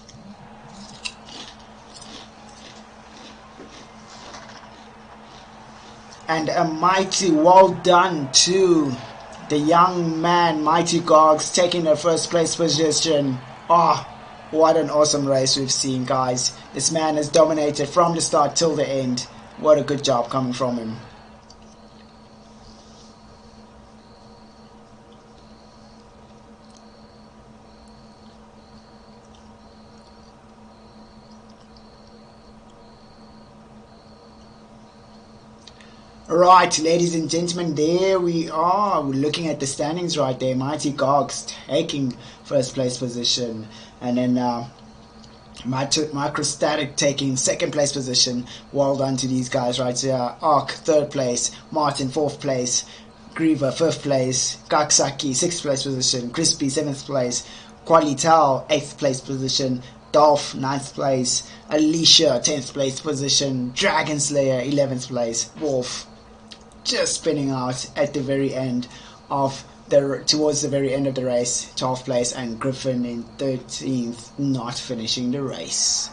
And a mighty well done to the young man, Mighty Gogs, taking the first place position. Oh, what an awesome race we've seen, guys. This man has dominated from the start till the end. What a good job coming from him. Right, ladies and gentlemen, there we are. We're looking at the standings right there. Mighty Gogs taking first place position, and then Microstatic taking second place position. Well done to these guys right here. Ark third place, Martin fourth place, Griever fifth place, Kaksaki sixth place position, Crispy seventh place, Qualital eighth place position, Dolph 9th place, Alicia 10th place position, Dragon Slayer 11th place, Wolf just spinning out at the very end of towards the very end of the race, 12th place, and Griffin in 13th, not finishing the race.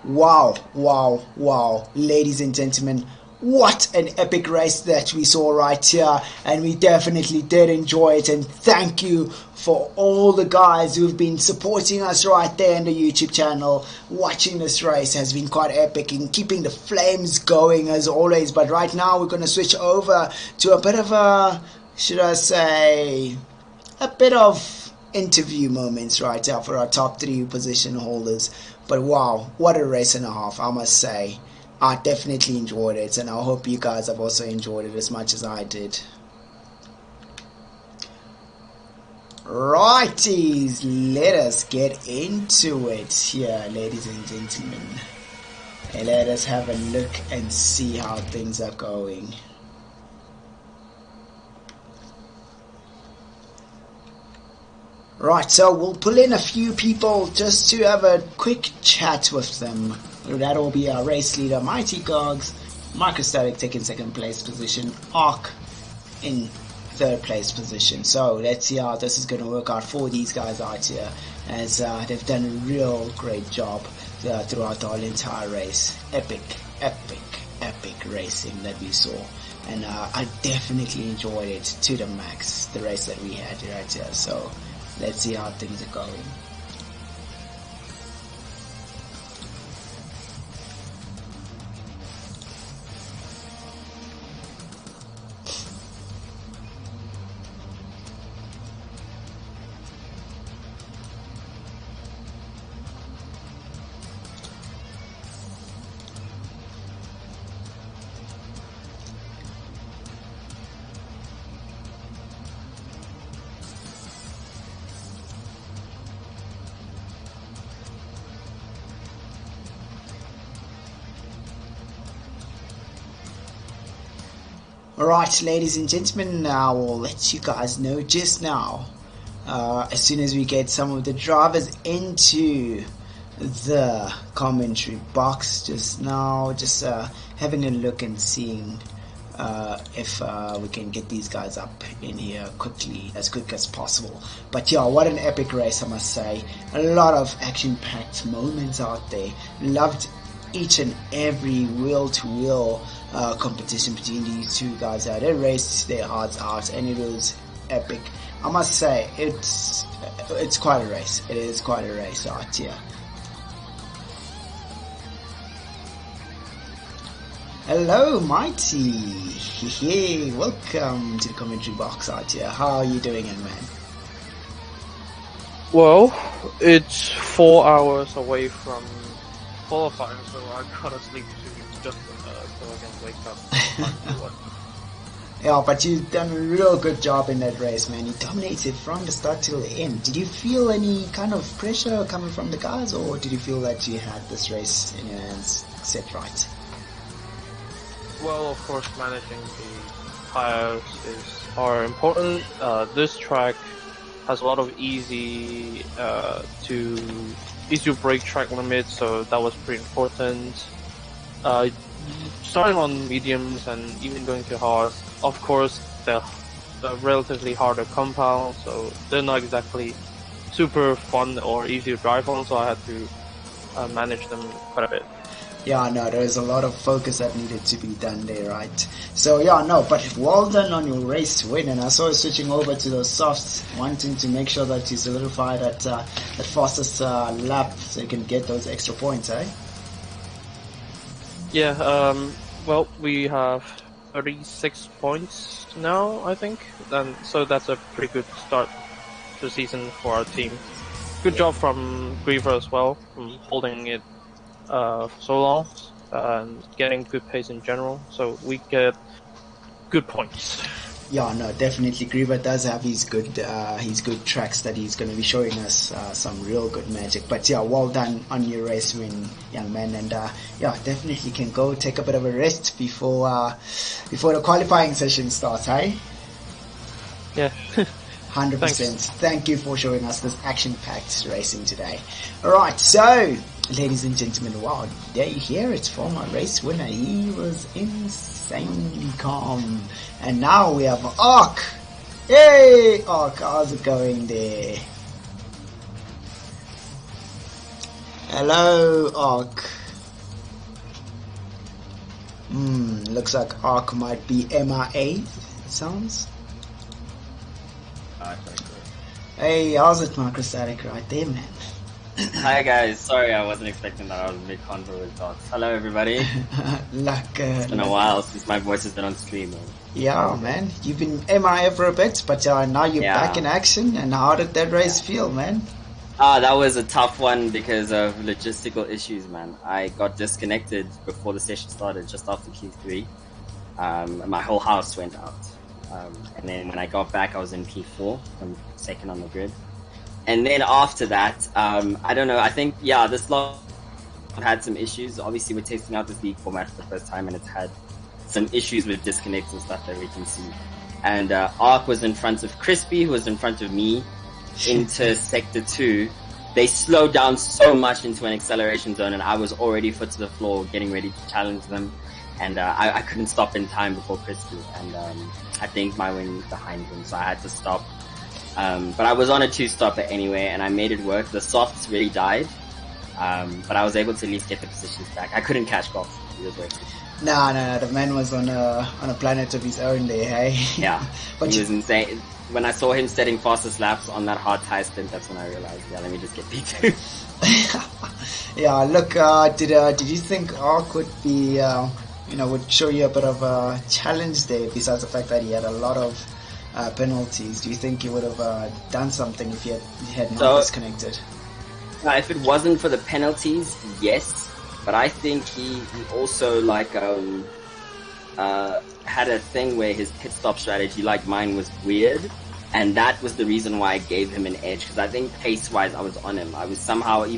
Wow, wow, wow, ladies and gentlemen, what an epic race that we saw right here, and we definitely did enjoy it. And thank you for all the guys who've been supporting us right there in the YouTube channel. Watching this race has been quite epic and keeping the flames going as always. But right now we're going to switch over to a bit of a, should I say, a bit of interview moments right here for our top three position holders. But wow, what a race and a half, I must say. I definitely enjoyed it, and I hope you guys have also enjoyed it as much as I did. Righties, let us get into it here, ladies and gentlemen. And let us have a look and see how things are going. Right, so we'll pull in a few people just to have a quick chat with them. That will be our race leader, Mighty Gogs, Microstatic taking second place position, Ark in third place position. So let's see how this is going to work out for these guys out here, as they've done a real great job throughout the whole entire race. Epic racing that we saw, and I definitely enjoyed it to the max, the race that we had right here. So let's see how things are going. Alright, ladies and gentlemen, I will let you guys know just now, as soon as we get some of the drivers into the commentary box just now, just having a look and seeing if we can get these guys up in here quickly, as quick as possible. But yeah, what an epic race, I must say. A lot of action-packed moments out there. Loved each and every wheel-to-wheel competition between these two guys. They raced their hearts out, and it was epic. I must say, it's quite a race. It is quite a race out here. Hello, Mighty. Welcome to the commentary box out here. How are you doing, man? Well, it's 4 hours away from qualifying, so I gotta sleep soon just so I can wake up. Yeah, but you've done a real good job in that race, man. You dominated from the start till the end. Did you feel any kind of pressure coming from the guys, or did you feel that you had this race in your hands set right? Well, of course, managing the tires are important. This track has a lot of easy to break track limits, so that was pretty important. Starting on mediums and even going to hards, of course, they're relatively harder compounds, so they're not exactly super fun or easy to drive on, so I had to manage them quite a bit. Yeah, no, there's a lot of focus that needed to be done there, right? So yeah, no, but well done on your race win, and I saw you switching over to those softs, wanting to make sure that you solidify that fastest lap so you can get those extra points, eh? Yeah, well, we have 36 points now, I think, and so that's a pretty good start to the season for our team. Good job from Griever as well, from holding it for so long and getting good pace in general, so we get good points. Yeah, no, definitely. Griever does have his good tracks that he's going to be showing us some real good magic. But yeah, well done on your race win, young man, and yeah, definitely can go take a bit of a rest before the qualifying session starts, hey? Yeah. 100%. Thank you for showing us this action-packed racing today. Alright, so, ladies and gentlemen, wow, there you hear it from our race winner. He was insanely calm. And now we have Ark. Hey, Ark, how's it going there? Hello, Ark. Looks like Ark might be MIA, it sounds. Hey, how's it, Microstatic, right there, man? Hi guys, sorry I wasn't expecting that. I was mid-convo with dots. Hello everybody. It's been a while since my voice has been on stream. Man. Yeah, man. You've been MIA for a bit, but now you're back in action. And how did that race feel, man? That was a tough one because of logistical issues, man. I got disconnected before the session started, just after Q3. My whole house went out. And then when I got back, I was in P4, I'm second on the grid. And then after that, I don't know, I think, this lot had some issues. Obviously, we're testing out this league format for the first time, and it's had some issues with disconnects and stuff that we can see. And Ark was in front of Crispy, who was in front of me, into Sector 2. They slowed down so much into an acceleration zone, and I was already foot to the floor, getting ready to challenge them. And I couldn't stop in time before Crispy, and I think my wing was behind him, so I had to stop. But I was on a 2-stopper anyway, and I made it work. The softs really died, but I was able to at least get the positions back. I couldn't catch golf. He was working. No, the man was on a planet of his own there, hey? Yeah, but he was insane. When I saw him setting fastest laps on that hard tire stint, that's when I realized, let me just get P2. Yeah, look, did you think Ark would be, would show you a bit of a challenge there, besides the fact that he had a lot of penalties? Do you think he would have done something if he had not disconnected? If it wasn't for the penalties, yes. But I think he also had a thing where his pit stop strategy, like mine, was weird. And that was the reason why I gave him an edge. Because I think pace-wise, I was on him. I was somehow, I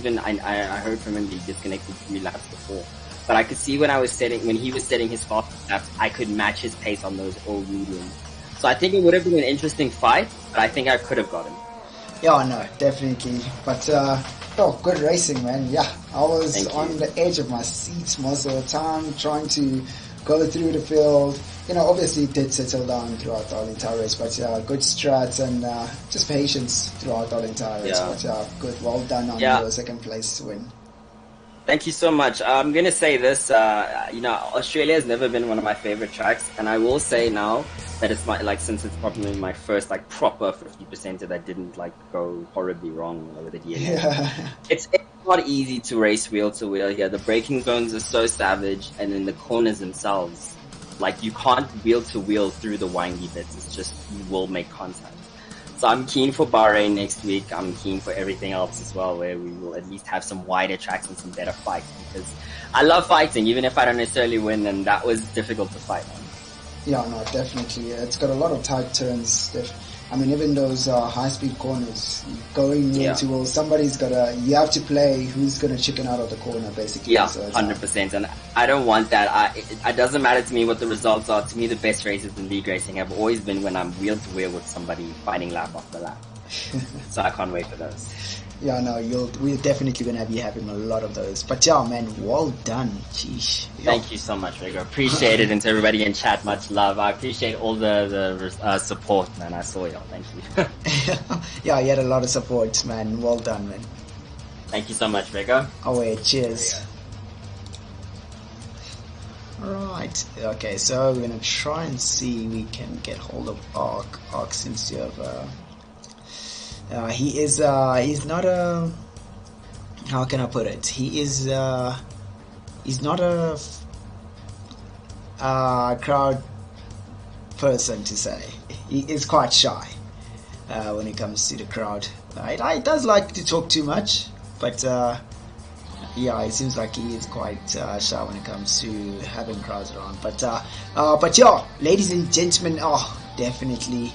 heard from him that he disconnected 3 laps before. But I could see when he was setting his fastest laps, I could match his pace on those old mediums. So I think it would have been an interesting fight, but I think I could have got him. Yeah, no, definitely. But, good racing, man. Yeah, I was on the edge of my seat most of the time, trying to go through the field. Obviously it did settle down throughout the entire race, but good strats and just patience throughout the entire race. Yeah. But good, well done on your second place win. Thank you so much. I'm gonna say this. Australia has never been one of my favorite tracks, and I will say now that it's since it's probably my first proper 50% that didn't go horribly wrong with the DNA. Yeah. It's not easy to race wheel to wheel here. The braking zones are so savage, and then the corners themselves, you can't wheel to wheel through the windy bits. It's just you will make contact. So I'm keen for Bahrain next week. I'm keen for everything else as well, where we will at least have some wider tracks and some better fights, because I love fighting, even if I don't necessarily win, and that was difficult to fight on. Yeah, no, definitely. It's got a lot of tight turns. I mean, even those high-speed corners, going into, well, you have to play who's going to chicken out of the corner, basically. Yeah, so 100%. And I don't want that. It doesn't matter to me what the results are. To me, the best races in league racing have always been when I'm wheel to wheel with somebody fighting lap after lap. So I can't wait for those. Yeah, no, we're definitely going to be having a lot of those. But yeah, man, well done. Sheesh. Thank you so much, Rigo. Appreciate it. And to everybody in chat, much love. I appreciate all the support, man. I saw y'all. Thank you. Yeah, you had a lot of support, man. Well done, man. Thank you so much, Rigo. Oh, wait, cheers. Right. Okay, so we're going to try and see if we can get hold of Ark. Ark seems to have... he's not a, how can I put it? He's not a crowd person to say. He is quite shy when it comes to the crowd. He does like to talk too much, but yeah, it seems like he is quite shy when it comes to having crowds around. But yeah, ladies and gentlemen, definitely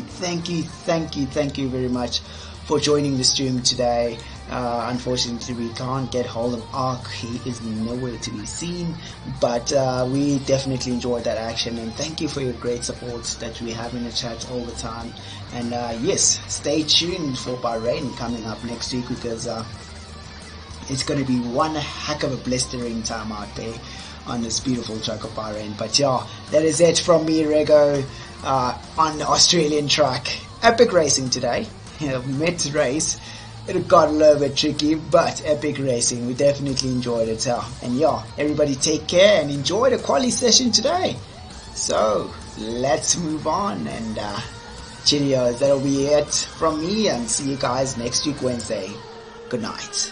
thank you very much for joining the stream today. Unfortunately, we can't get hold of Ark. He is nowhere to be seen, but we definitely enjoyed that action, and thank you for your great support that we have in the chat all the time. And yes, stay tuned for Bahrain coming up next week, because it's going to be one heck of a blistering time out there on this beautiful track of Bahrain. But yeah, that is it from me, Rego, on the Australian track. Epic racing today. Mid-race, it got a little bit tricky, but epic racing. We definitely enjoyed it. And yeah, everybody take care and enjoy the quali session today. So let's move on, and cheerios. That'll be it from me, and see you guys next week Wednesday. Good night.